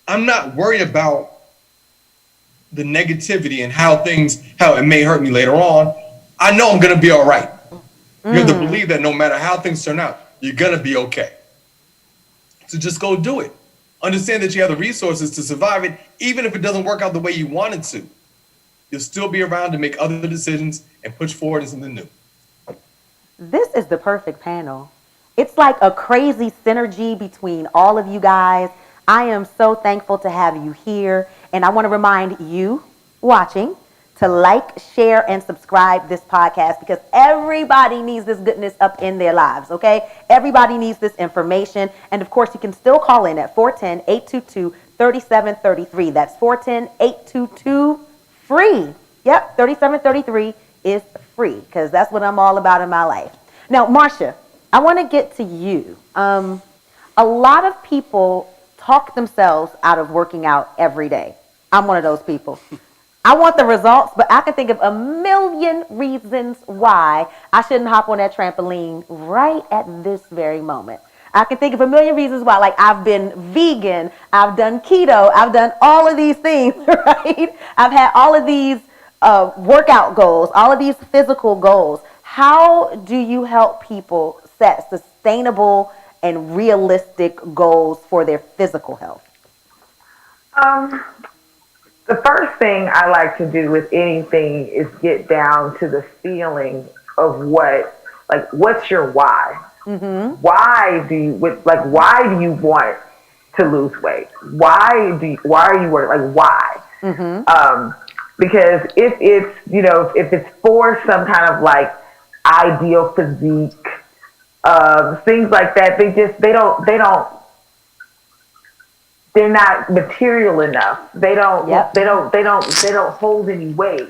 I'm not worried about the negativity and how it may hurt me later on, I know I'm going to be all right. You have to believe that no matter how things turn out, you're going to be okay. So just go do it. Understand that you have the resources to survive it, even if it doesn't work out the way you wanted to. You'll still be around to make other decisions and push forward in something new. This is the perfect panel. It's like a crazy synergy between all of you guys. I am so thankful to have you here. And I want to remind you watching to like, share, and subscribe this podcast because everybody needs this goodness up in their lives, okay? Everybody needs this information. And of course, you can still call in at 410-822-3733. That's 410-822-FREE. Yep, 3733 is free because that's what I'm all about in my life. Now, Marsha, I want to get to you. A lot of people talk themselves out of working out every day. I'm one of those people. I want the results, but I can think of a million reasons why I shouldn't hop on that trampoline right at this very moment. I can think of a million reasons why, like I've been vegan, I've done keto, I've done all of these things, right? I've had all of these workout goals, all of these physical goals. How do you help people set sustainable and realistic goals for their physical health? The first thing I like to do with anything is get down to the feeling of what's your why? Mm-hmm. Why do you want to lose weight? Why are you worried? Like, why? Mm-hmm. Because if it's for some kind of like ideal physique, things like that, they're not material enough. They don't hold any weight.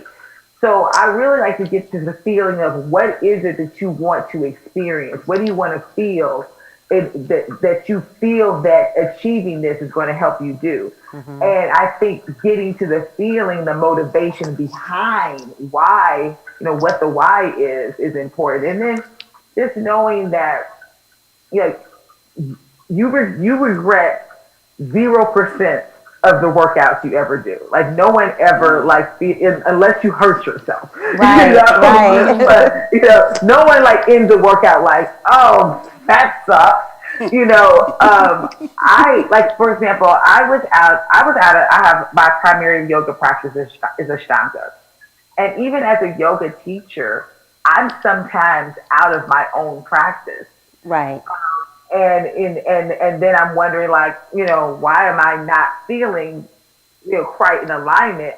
So I really like to get to the feeling of what is it that you want to experience? What do you want to feel that you feel that achieving this is going to help you do? Mm-hmm. And I think getting to the feeling, the motivation behind why, what the why is important. And then just knowing that, you regret 0% of the workouts you ever do. Like no one ever unless you hurt yourself. Right, right. But, no one ends the workout like, oh, that sucks. For example, I have my primary yoga practice is Ashtanga. And even as a yoga teacher, I'm sometimes out of my own practice. Right. And then I'm wondering, why am I not feeling, quite in alignment?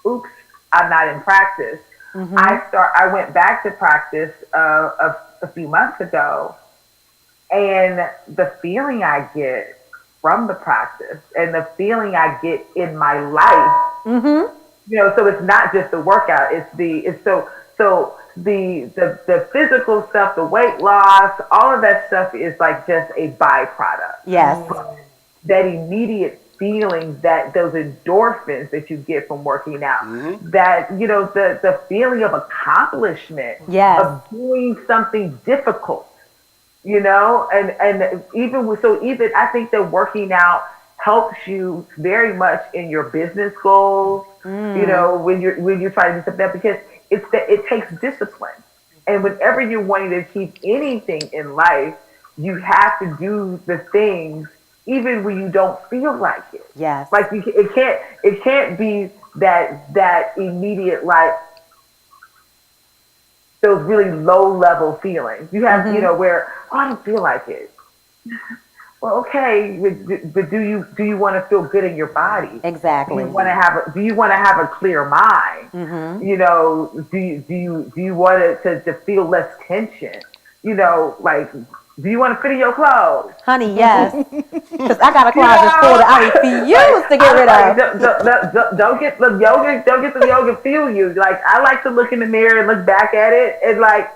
Oops, I'm not in practice. Mm-hmm. I went back to practice a few months ago, and the feeling I get from the practice and the feeling I get in my life, mm-hmm. So it's not just the workout. The physical stuff, the weight loss, all of that stuff is just a byproduct. Yes. That immediate feeling, that those endorphins that you get from working out, mm-hmm. that, the feeling of accomplishment, yes. of doing something difficult, and even I think that working out helps you very much in your business goals, when you're trying to do something, because it takes discipline. And whenever you're wanting to achieve anything in life, you have to do the things even when you don't feel like it. Yes. It can't be that immediate, those really low level feelings. You have, mm-hmm. Where, I don't feel like it. Well, okay, but do you want to feel good in your body? Exactly. Do you want to have a clear mind? Mm-hmm. Do you want it to feel less tension? Do you want to fit in your clothes? Honey, yes. Because I got a closet full that I refuse to get rid of. Don't get the yoga feel you. I like to look in the mirror and look back at it and okay.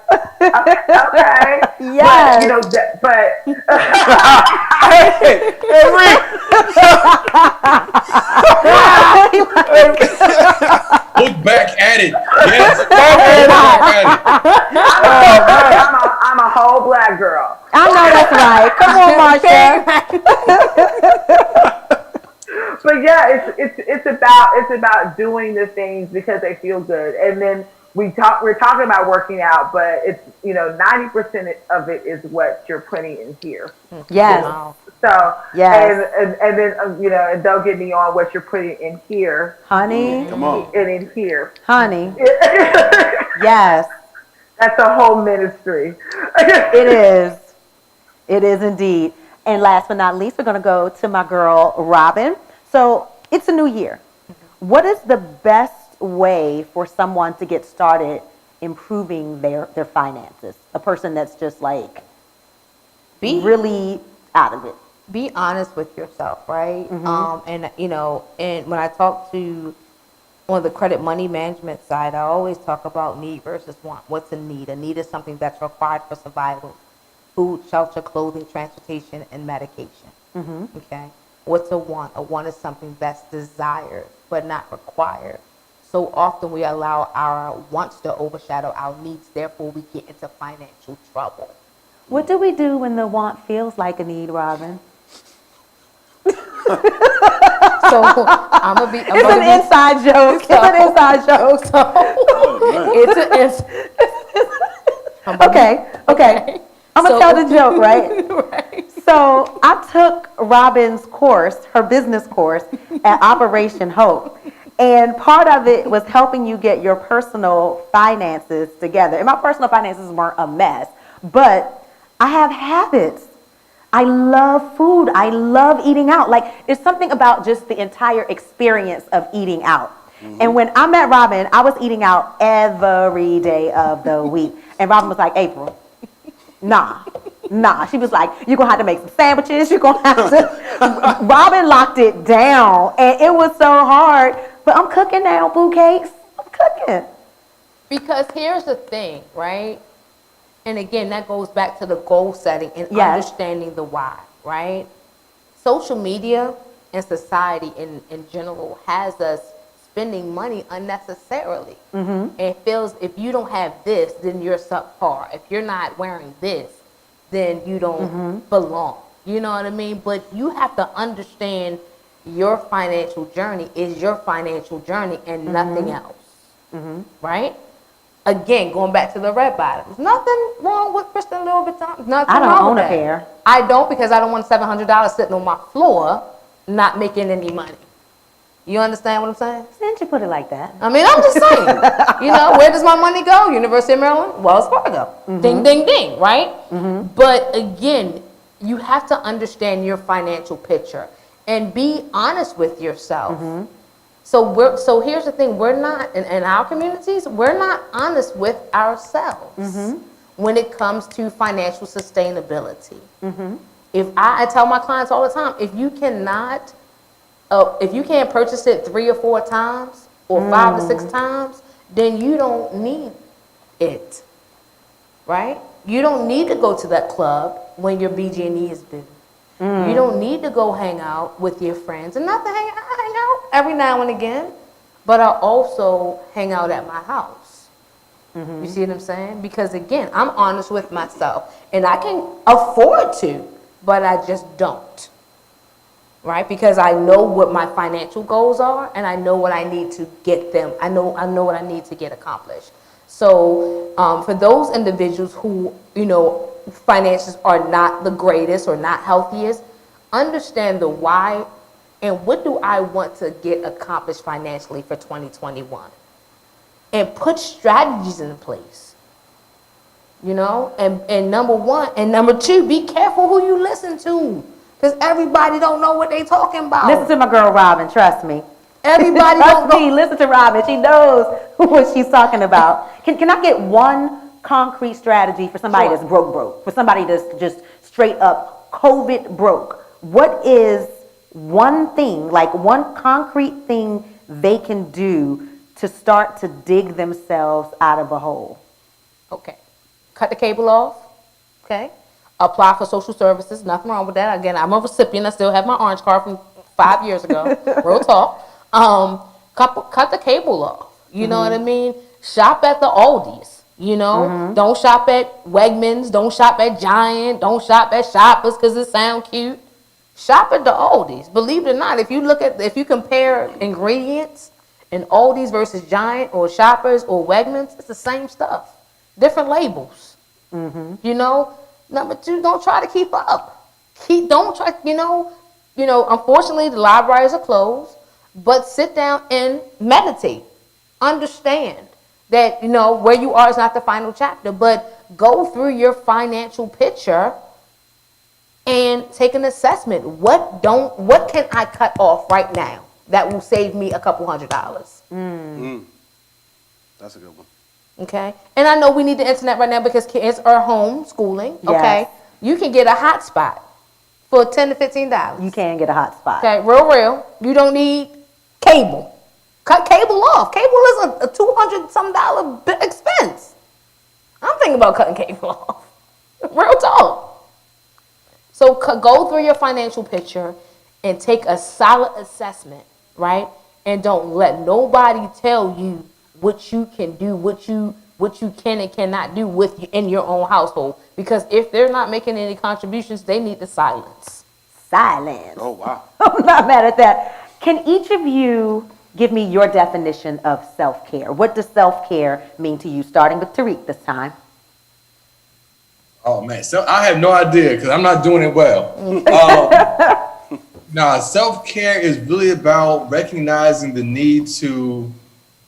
Yes. But look back at it. Yes. I'm a whole black girl. I know that's right. Come on, Marsha. But yeah, it's about doing the things because they feel good, and then we're talking about working out, but it's 90% of it is what you're putting in here. Yes. Wow. So Yes. and then and don't get me on what you're putting in here Honey. Come on. and in here. Honey. Yes. That's a whole ministry. It is. It is indeed. And last but not least, we're going to go to my girl, Robin. So it's a new year. What is the best way for someone to get started improving their finances? A person that's just like really out of it. Be honest with yourself, right? And when I talk to on the credit money management side, I always talk about need versus want. What's a need? A need is something that's required for survival: food, shelter, clothing, transportation, and medication. Okay. What's a want? A want is something that's desired but not required. So often we allow our wants to overshadow our needs. Therefore, we get into financial trouble. What do we do when the want feels like a need, Robin? So I'm gonna be. It's an inside joke. It's an inside joke. Okay. I'm going to tell the joke, right? Right. So I took Robin's course, her business course, at Operation Hope. And part of it was helping you get your personal finances together. And my personal finances weren't a mess, but I have habits. I love food. I love eating out. Like, there's something about just the entire experience of eating out. And when I met Robin, I was eating out every day of the week. And Robin was like, April, nah. She was like, you're going to have to make some sandwiches. You're going to have to. Robin locked it down. And it was so hard. But I'm cooking now, boo cakes. I'm cooking. Because here's the thing, right? And again, that goes back to the goal setting and understanding the why, right? Social media and society in general has us spending money unnecessarily. And it feels if you don't have this, then you're subpar. If you're not wearing this, then you don't belong. You know what I mean? But you have to understand your financial journey is your financial journey and nothing else. Right? Again, going back to the red bottoms. Nothing wrong with Christian Louboutin. Nothing I don't wrong own with a that. pair. I don't, because I don't want $700 sitting on my floor not making any money. You understand what I'm saying? Didn't you put it like that? I mean, I'm just saying. Where does my money go? University of Maryland, Wells Fargo. Ding, ding, ding, right? But again, you have to understand your financial picture and be honest with yourself. So here's the thing: we're not in our communities. We're not honest with ourselves when it comes to financial sustainability. If I tell my clients all the time, if you can't purchase it 3 or 4 times or 5 to 6 times, then you don't need it, right? You don't need to go to that club when your BG&E is due. You don't need to go hang out with your friends. And not to hang out every now and again, but I also hang out at my house. You see what I'm saying? Because again, I'm honest with myself. And I can afford to, but I just don't. Right? Because I know what my financial goals are, and I know what I need to get them. I know what I need to get accomplished. So for those individuals who, finances are not the greatest or not healthiest, understand the why and what do I want to get accomplished financially for 2021. And put strategies in place. And number one, and number two, be careful who you listen to. Because everybody don't know what they talking about. Listen to my girl Robin, trust me. Everybody Trust don't me, know. listen to Robin. She knows what she's talking about. Can I get one concrete strategy for somebody that's broke? For somebody that's just straight up COVID broke. What is one thing, like one concrete thing they can do to start to dig themselves out of a hole? Okay. Cut the cable off. Okay. Apply for social services. Nothing wrong with that. Again, I'm a recipient. I still have my orange card from 5 years ago. Real talk. Cut the cable off. You know what I mean? Shop at the Aldi's. Don't shop at Wegmans. Don't shop at Giant. Don't shop at Shoppers because it sound cute. Shop at the Aldi's. Believe it or not, if you compare ingredients in Aldi's versus Giant or Shoppers or Wegmans, it's the same stuff, different labels. You know. Number two, don't try to keep up. Don't try. Unfortunately, the libraries are closed. But sit down and meditate. Understand that where you are is not the final chapter, but go through your financial picture and take an assessment. What can I cut off right now that will save me a couple $100s? That's a good one. Okay, and I know we need the internet right now because kids are homeschooling. Okay, Yes. you can get a hotspot for $10 to $15. You can get a hotspot. Okay, real. You don't need cable. Cut cable off. Cable is a $200-some expense. I'm thinking about cutting cable off. Real talk. So go through your financial picture and take a solid assessment, right? And don't let nobody tell you what you can do, what you can and cannot do in your own household. Because if they're not making any contributions, they need the silence. Silence. Oh, wow. I'm not mad at that. Can each of you give me your definition of self-care? What does self-care mean to you? Starting with Tariiq this time. Oh man, so I have no idea because I'm not doing it well. Self-care is really about recognizing the need to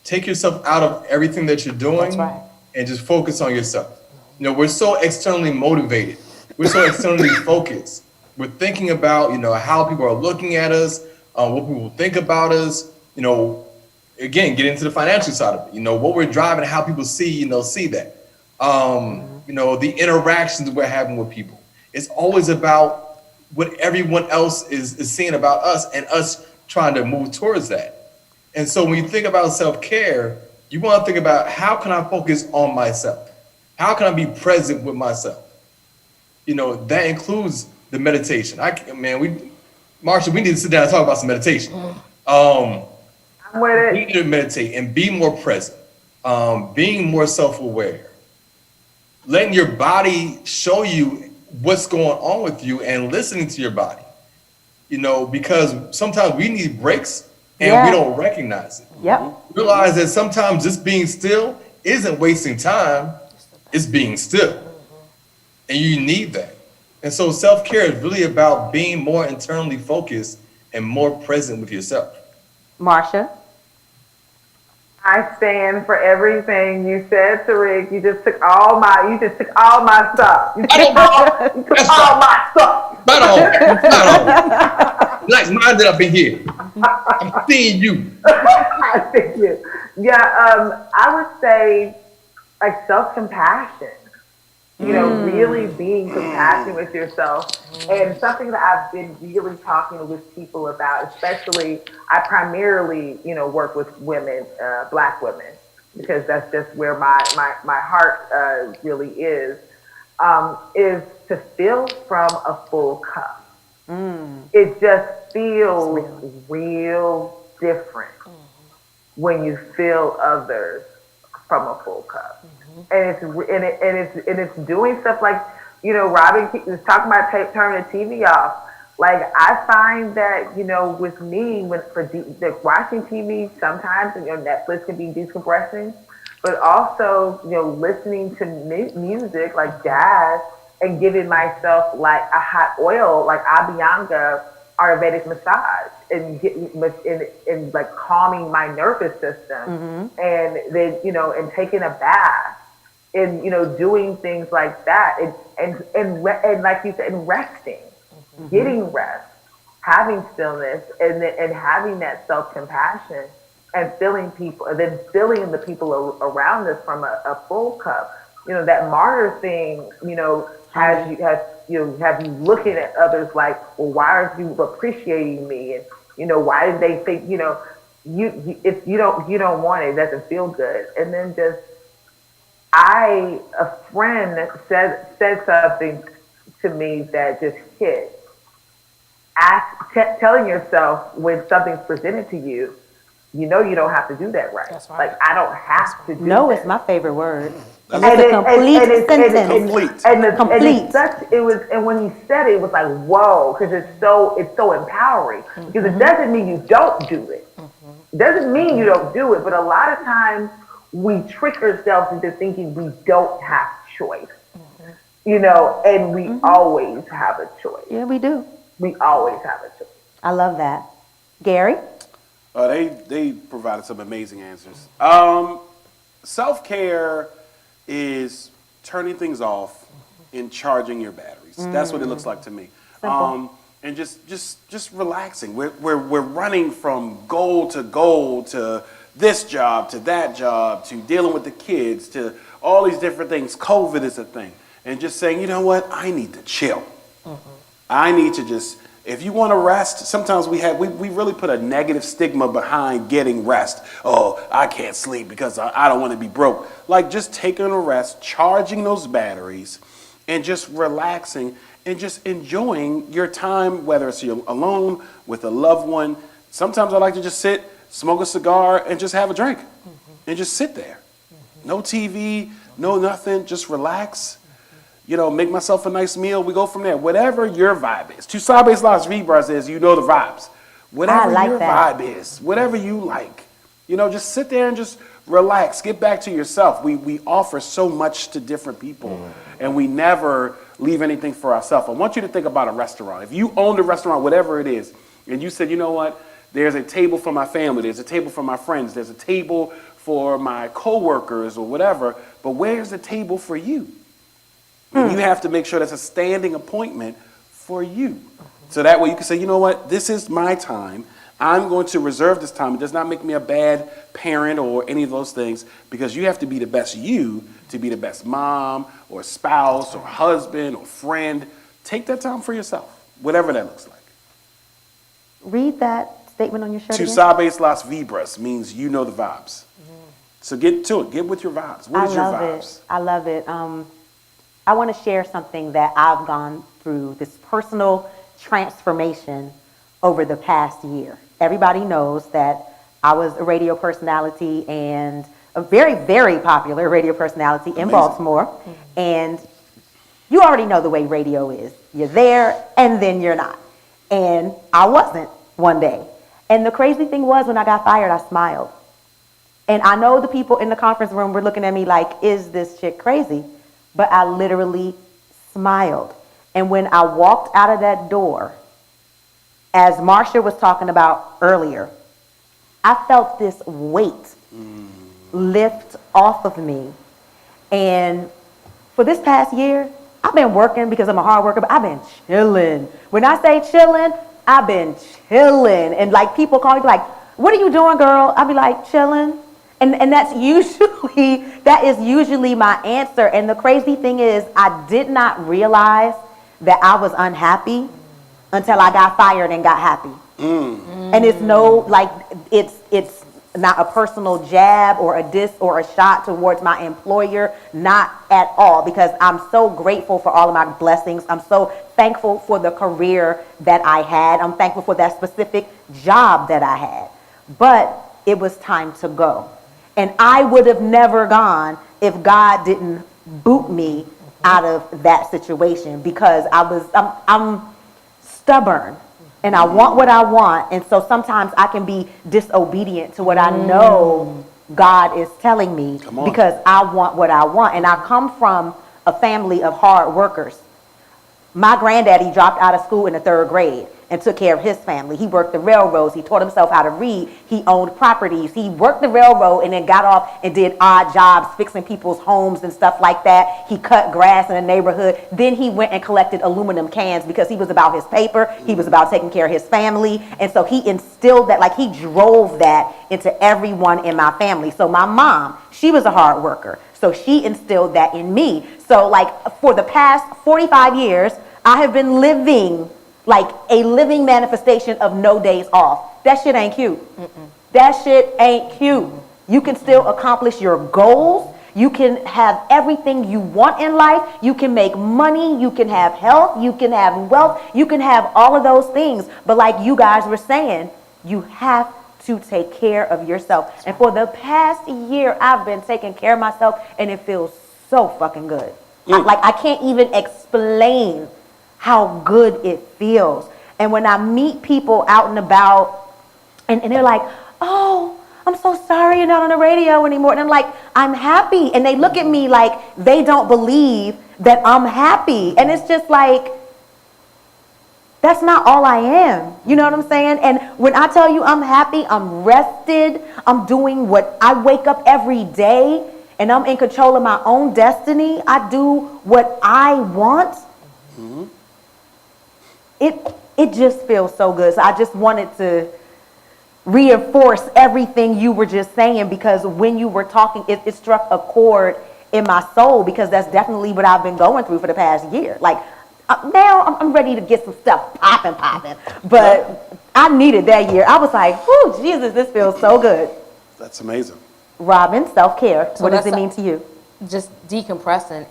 take yourself out of everything that you're doing. That's right. And just focus on yourself. We're so externally motivated. We're so externally focused. We're thinking about, how people are looking at us, what people think about us, again, get into the financial side of it, what we're driving, how people see that. The interactions we're having with people. It's always about what everyone else is seeing about us and us trying to move towards that. And so when you think about self-care, you want to think about how can I focus on myself? How can I be present with myself? That includes the meditation. Marsha, we need to sit down and talk about some meditation. I'm with it. We need to meditate and be more present, being more self-aware, letting your body show you what's going on with you and listening to your body. Because sometimes we need breaks and we don't recognize it. Yep. Realize that sometimes just being still isn't wasting time, it's being still. And you need that. And so self-care is really about being more internally focused and more present with yourself. Marsha? I stand for everything you said, Tariiq. You just took all my stuff. You took all my stuff. Like minded up in here. I'm seeing you. I see you. Yeah, I would say like self-compassion. Really being compassionate with yourself. And something that I've been really talking with people about, especially, I primarily, work with women, Black women, because that's just where my heart really is to fill from a full cup. It just feels real different when you fill others from a full cup. And it's doing stuff like, Robin was talking about turning the TV off. Like, I find that, with me, watching TV sometimes, Netflix can be decompressing, but also, listening to music like jazz and giving myself like a hot oil, like Abhyanga Ayurvedic massage, and like calming my nervous system, and then and taking a bath, and doing things like that, and like you said, and resting, getting rest, having stillness, and having that self-compassion, and filling people, and then filling the people around us from a full cup. That martyr thing, have you looking at others like, well, why aren't you appreciating me? And why did they think, if you don't want it, it doesn't feel good. And then a friend said something to me that just hit. Telling yourself when something's presented to you, you know you don't have to do that right. That's right. Like, I don't have to do No that. is my favorite word. That's And it's a it. complete sentence. Complete. And Complete. it's such, it was, and when he said it, it was like, whoa, because it's so empowering. Because it doesn't mean you don't do it. It doesn't mean you don't do it, but a lot of times we trick ourselves into thinking we don't have choice. You know, and we always have a choice. Yeah, we do. We always have a choice. I love that. Gary? They provided some amazing answers. Self-care is turning things off and charging your batteries. That's what it looks like to me. And just relaxing. We're running from goal to this job, to that job, to dealing with the kids, to all these different things. COVID is a thing. And just saying, you know what, I need to chill. I need to just, if you want to rest, sometimes we really put a negative stigma behind getting rest. Oh, I can't sleep because I don't want to be broke. Like, just taking a rest, charging those batteries, and just relaxing and just enjoying your time, whether it's you're alone, with a loved one. Sometimes I like to just sit, smoke a cigar, and just have a drink. And just sit there. No TV, no nothing, just relax. You know, make myself a nice meal. We go from there. Whatever your vibe is. Tu sabes las vibras is, you know the vibes. Whatever like your that. vibe is, whatever you like. You know, just sit there and just relax. Get back to yourself. We offer so much to different people, and we never leave anything for ourselves. I want you to think about a restaurant. If you owned a restaurant, whatever it is, and you said, you know what, there's a table for my family, there's a table for my friends, there's a table for my coworkers or whatever, but where's the table for you? And you have to make sure that's a standing appointment for you. So that way you can say, you know what, this is my time. I'm going to reserve this time. It does not make me a bad parent or any of those things, because you have to be the best you to be the best mom or spouse or husband or friend. Take that time for yourself, whatever that looks like. Read that statement on your shirt Tu again. sabes las vibras means you know the vibes. So get to it. Get with your vibes. What is your vibes? I love it. I want to share something that I've gone through, this personal transformation over the past year. Everybody knows that I was a radio personality, and a very, very popular radio personality in Baltimore. And you already know the way radio is. You're there, and then you're not. And I wasn't one day. And the crazy thing was, when I got fired, I smiled. And I know the people in the conference room were looking at me like, is this chick crazy? But I literally smiled. And when I walked out of that door, as Marsha was talking about earlier, I felt this weight lift off of me. And for this past year, I've been working because I'm a hard worker, but I've been chilling. When I say chilling, I've been chilling. And like, people call me like, what are you doing, girl? I'll be like, chilling. And that is usually my answer. And the crazy thing is, I did not realize that I was unhappy until I got fired and got happy. And it's it's not a personal jab or a diss or a shot towards my employer, not at all, because I'm so grateful for all of my blessings. I'm so thankful for the career that I had. I'm thankful for that specific job that I had. But it was time to go. And I would have never gone if God didn't boot me out of that situation, because I'm stubborn and I want what I want. And so sometimes I can be disobedient to what I know God is telling me, because I want what I want. And I come from a family of hard workers. My granddaddy dropped out of school in the 3rd grade and took care of his family. He worked the railroads. He taught himself how to read. He owned properties. He worked the railroad and then got off and did odd jobs fixing people's homes and stuff like that. He cut grass in the neighborhood. Then he went and collected aluminum cans because he was about his paper. He was about taking care of his family. And so he instilled that, like he drove that into everyone in my family. So my mom, she was a hard worker. So she instilled that in me. So like for the past 45 years, I have been living like a living manifestation of no days off. That shit ain't cute. That shit ain't cute. You can still accomplish your goals. You can have everything you want in life. You can make money. You can have health. You can have wealth. You can have all of those things. But like you guys were saying, you have to take care of yourself. And for the past year, I've been taking care of myself, and it feels so fucking good. I can't even explain how good it feels. And when I meet people out and about, and they're like, oh, I'm so sorry you're not on the radio anymore. And I'm like, I'm happy. And they look at me like they don't believe that I'm happy. And it's just like, that's not all I am. You know what I'm saying? And when I tell you I'm happy, I'm rested, I'm doing what I wake up every day, and I'm in control of my own destiny. I do what I want. Mm-hmm. It just feels so good. So I just wanted to reinforce everything you were just saying, because when you were talking, it struck a chord in my soul, because that's definitely what I've been going through for the past year. Like, now I'm ready to get some stuff popping. But I needed that year. I was like, whew, Jesus, this feels so good. That's amazing. Robin, self-care. So what does it mean to you? Just decompressing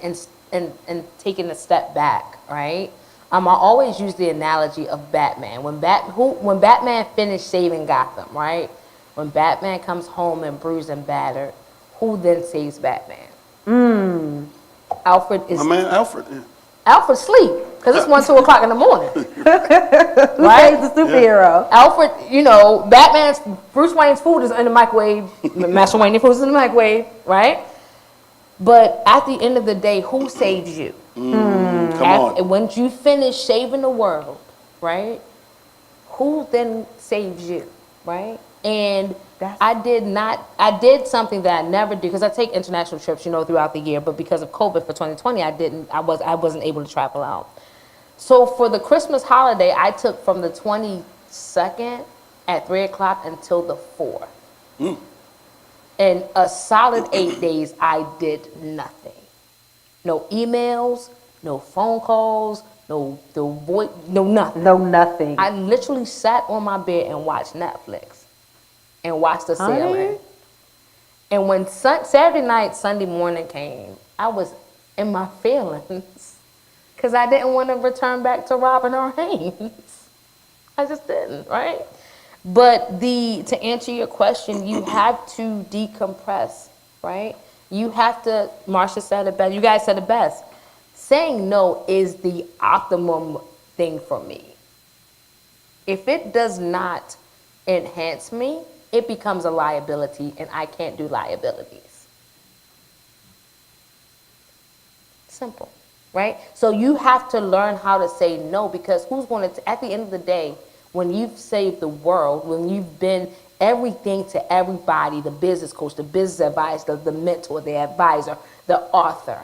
and taking a step back, right? I always use the analogy of Batman. When Batman finished saving Gotham, right? When Batman comes home and bruised and battered, who then saves Batman? Alfred is... My man Alfred, yeah. Alfred sleep, because it's 1, 2 o'clock in the morning. Who saves the superhero? Yeah. Alfred, Bruce Wayne's food is in the microwave. Master Wayne's food is in the microwave, right? But at the end of the day, who saves you? Come on. Once you finish saving the world, right? Who then saves you, right? And I did something that I never do, because I take international trips, throughout the year, but because of COVID for 2020, I wasn't able to travel out. So for the Christmas holiday, I took from the 22nd at 3 o'clock until the 4th. And a solid 8 days, I did nothing. No emails, no phone calls, no nothing. No nothing. I literally sat on my bed and watched Netflix and watched the sailing. And when Saturday night, Sunday morning came, I was in my feelings, because I didn't want to return back to Robin Haynes. I just didn't, right? But to answer your question, you have to decompress, right? You have to, Marsha said it best, you guys said it best. Saying no is the optimum thing for me. If it does not enhance me, it becomes a liability, and I can't do liabilities. Simple, right? So you have to learn how to say no, because who's going to, at the end of the day, when you've saved the world, when you've been everything to everybody, the business coach, the business advisor, the mentor, the advisor, the author,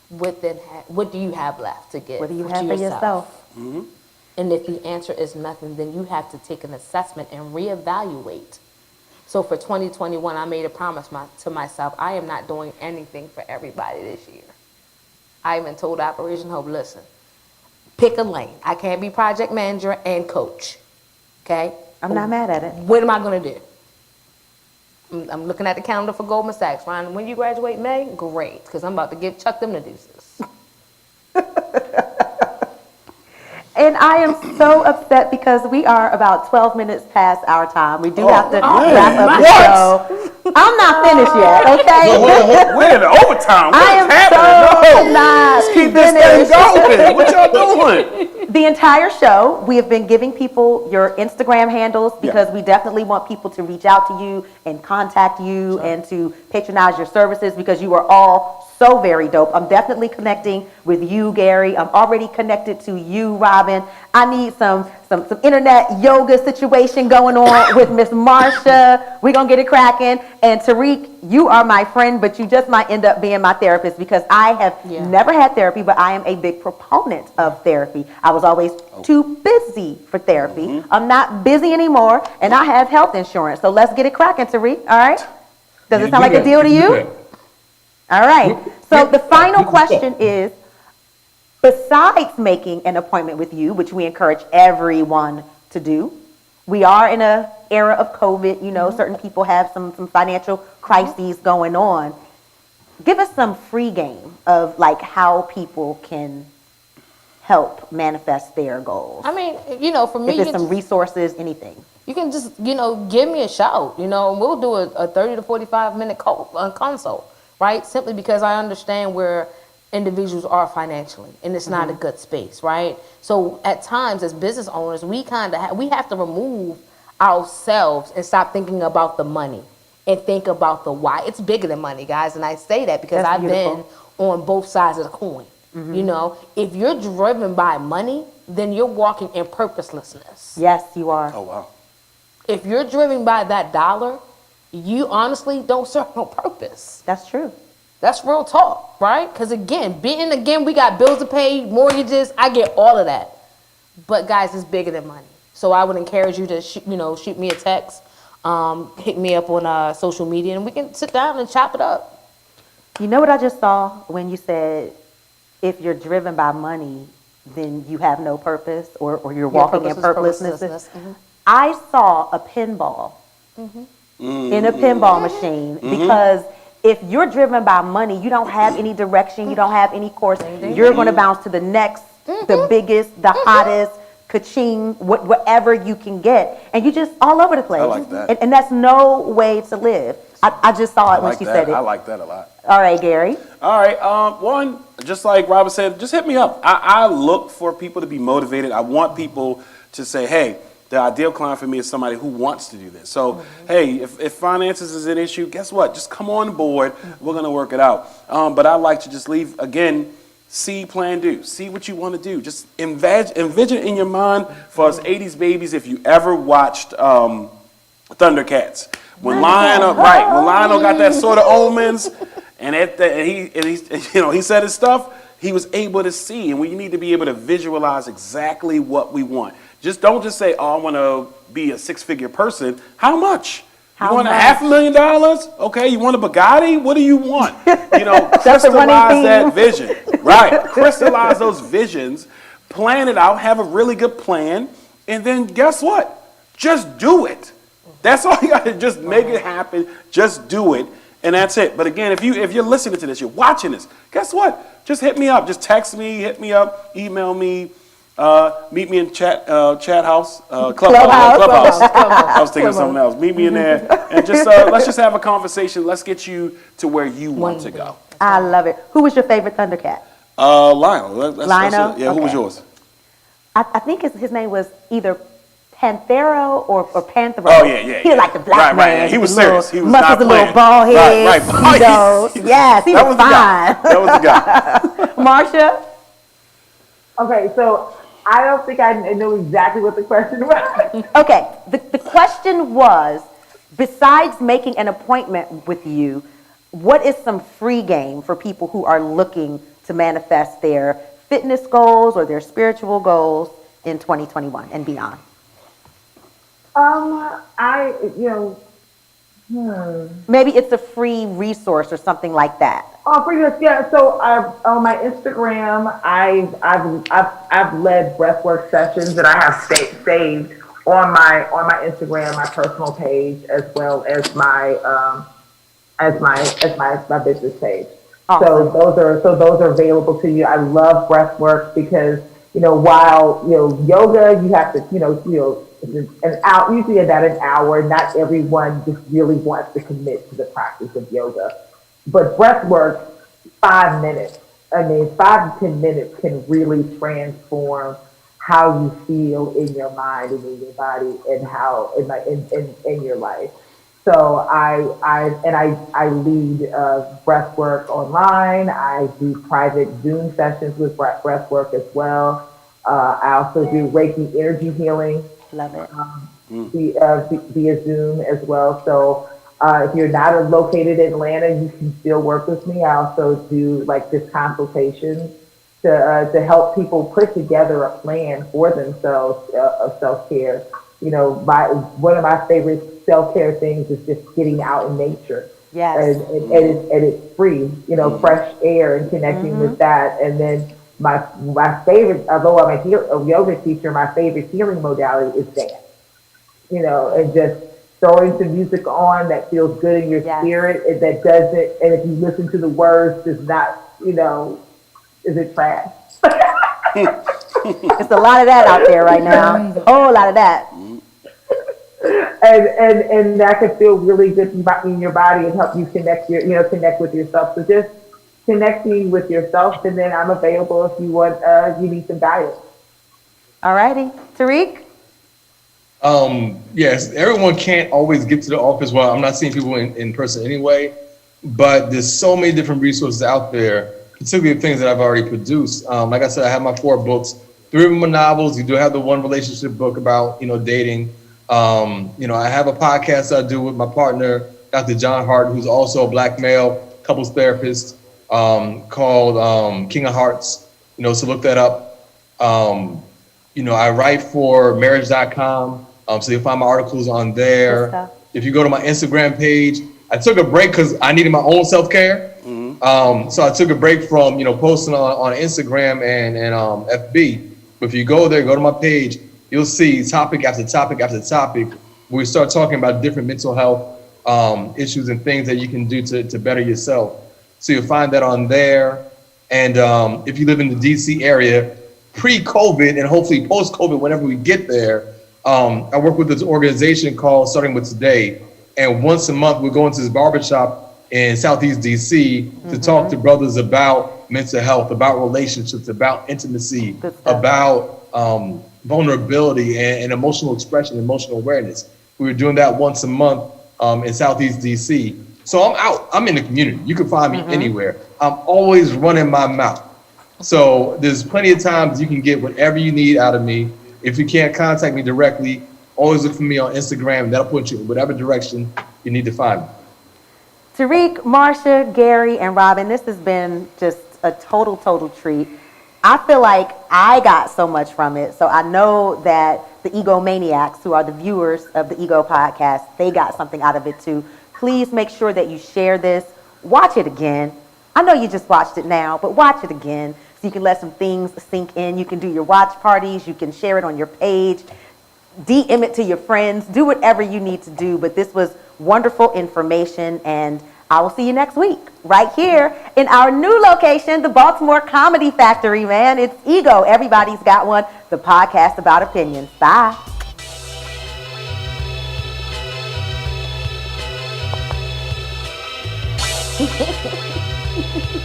what do you have left to give? What do you have for yourself? Mm-hmm. And if the answer is nothing, then you have to take an assessment and reevaluate. So for 2021, I made a promise to myself, I am not doing anything for everybody this year. I even told Operation Hope, listen, pick a lane. I can't be project manager and coach, okay? I'm not mad at it. What am I going to do? I'm looking at the calendar for Goldman Sachs. Ryan, when you graduate May, great, because I'm about to chuck them the deuces. And I am so upset, because we are about 12 minutes past our time. We do have to wrap up the show. I'm not finished yet, okay? We're in the overtime. What I is am happening? so not Let's keep this thing going. What y'all doing? The entire show, we have been giving people your Instagram handles, because we definitely want people to reach out to you and contact you and to patronize your services, because you are all so very dope. I'm definitely connecting with you, Garry. I'm already connected to you, Robin. I need some internet yoga situation going on with Miss Marsha. We're going to get it cracking. And Tariiq, you are my friend, but you just might end up being my therapist, because I have never had therapy, but I am a big proponent of therapy. I was always too busy for therapy. I'm not busy anymore, and I have health insurance. So let's get it cracking, Tariiq. All right? Does it sound like a deal to you? All right. So the final question is, besides making an appointment with you, which we encourage everyone to do, we are in an era of COVID. Certain people have some financial crises going on. Give us some free game of like how people can help manifest their goals? I mean, you know, for me, If there's some resources, anything. you can just, you know, give me a shout. You know, and we'll do a 30 to 45-minute consult, right? Simply because I understand where individuals are financially, and it's not a good space, right? So at times, as business owners, we have to remove ourselves and stop thinking about the money and think about the why. It's bigger than money, guys, and I say that because I've been on both sides of the coin. You know, if you're driven by money, then you're walking in purposelessness. Yes, you are. Oh, wow. If you're driven by that dollar, you honestly don't serve no purpose. That's true. That's real talk, right? Because again, we got bills to pay, mortgages. I get all of that, but guys, it's bigger than money. So I would encourage you to shoot me a text, hit me up on social media, and we can sit down and chop it up. You know what I just saw when you said, if you're driven by money, then you have no purpose, or you're walking in purposelessness. I saw a pinball in a pinball machine because if you're driven by money, you don't have any direction, you don't have any course. You're going to bounce to the next, the biggest, the hottest, ka-ching, whatever you can get. And you just all over the place. I like that. And that's no way to live. I just saw it when she said it. I like that a lot. All right, Garry. All right. One, just like Robin said, just hit me up. I look for people to be motivated. I want people to say, hey, the ideal client for me is somebody who wants to do this. So, hey, if finances is an issue, guess what? Just come on board. We're going to work it out. But I like to just leave, again, see, plan, do. See what you want to do. Just envision in your mind for us 80s babies if you ever watched Thundercats. When Lionel got that sort of omens, and he said his stuff, he was able to see, and we need to be able to visualize exactly what we want. Don't just say, oh, I want to be a six-figure person. How much? You want $500,000? Okay, you want a Bugatti? What do you want? Crystallize that vision. Right. Crystallize those visions, plan it out, have a really good plan, and then guess what? Just do it. That's all you got to just make it happen. Just do it, and that's it. But again, if you're listening to this, you're watching this, guess what? Just hit me up. Just text me, hit me up, email me, meet me in chat house, clubhouse. I was thinking of something else. Meet me in there, and just let's just have a conversation. Let's get you to where you want to go. I love it. Who was your favorite Thundercat? Lionel. Lionel? Yeah. Who was yours? I think his name was either Panthero or Panthero. Oh, yeah. He was like the black man. Right. Yeah. He was serious. He was not playing. A little bald head. Right. Yes, he was fine. That was the guy. Marsha? Okay, so I don't think I know exactly what the question was. Okay, the question was, besides making an appointment with you, what is some free game for people who are looking to manifest their fitness goals or their spiritual goals in 2021 and beyond? Maybe it's a free resource or something like that. Oh, free resource, yeah. So on my Instagram, I've led breathwork sessions that I have saved on my Instagram, my personal page, as well as my business page. Awesome. So those are available to you. I love breathwork because while yoga, you have to usually about an hour. Not everyone just really wants to commit to the practice of yoga, but breath work, 5 minutes. 5 to 10 minutes can really transform how you feel in your mind and in your body and how in your life. So I lead breath work online. I do private Zoom sessions with breath work as well. I also do Reiki energy healing. Love it. Via Zoom as well. So if you're not located in Atlanta, you can still work with me. I also do just consultations to help people put together a plan for themselves of self-care. One of my favorite self-care things is just getting out in nature. Yes. And it's free, fresh air and connecting with that. And then my favorite, although I'm a yoga teacher, my favorite healing modality is dance. And just throwing some music on that feels good in your spirit, and that doesn't, and if you listen to the words, does not, is it trash? It's a lot of that out there right now. A whole lot of that. And that could feel really good in your body and help you connect connect with yourself. So just connecting with yourself, and then I'm available if you want you need some guidance. All righty, Tariiq. Yes, everyone can't always get to the office. Well, I'm not seeing people in person anyway, but there's so many different resources out there, particularly things that I've already produced. Like I said, I have my 4 books. 3 of them are novels. You do have the one relationship book about, dating. I have a podcast I do with my partner, Dr. John Hart, who's also a Black male couples therapist, called King of Hearts. So look that up. I write for marriage.com. So you'll find my articles on there. If you go to my Instagram page, I took a break because I needed my own self-care. So I took a break from, posting on Instagram and FB. But if you go there, go to my page, you'll see topic after topic after topic, where we start talking about different mental health issues and things that you can do to better yourself. So you'll find that on there. And if you live in the DC area, pre-COVID and hopefully post-COVID, whenever we get there, I work with this organization called Starting With Today. And once a month, we'll go into this barbershop in Southeast DC to talk to brothers about mental health, about relationships, about intimacy, about vulnerability and emotional expression, emotional awareness. We were doing that once a month in Southeast DC. So I'm out, I'm in the community. You can find me anywhere. I'm always running my mouth. So there's plenty of times you can get whatever you need out of me. If you can't contact me directly, always look for me on Instagram. That'll put you in whatever direction you need to find me. Tariiq, Marsha, Garry, and Robin, this has been just a total treat. I feel like I got so much from it. So I know that the egomaniacs, who are the viewers of the Ego podcast, they got something out of it too. Please make sure that you share this. Watch it again. I know you just watched it now, but watch it again so you can let some things sink in. You can do your watch parties. You can share it on your page. DM it to your friends. Do whatever you need to do. But this was wonderful information, and I will see you next week right here in our new location, the Baltimore Comedy Factory, man. It's Ego. Everybody's got one. The podcast about opinions. Bye.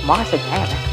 Marsha, damn it.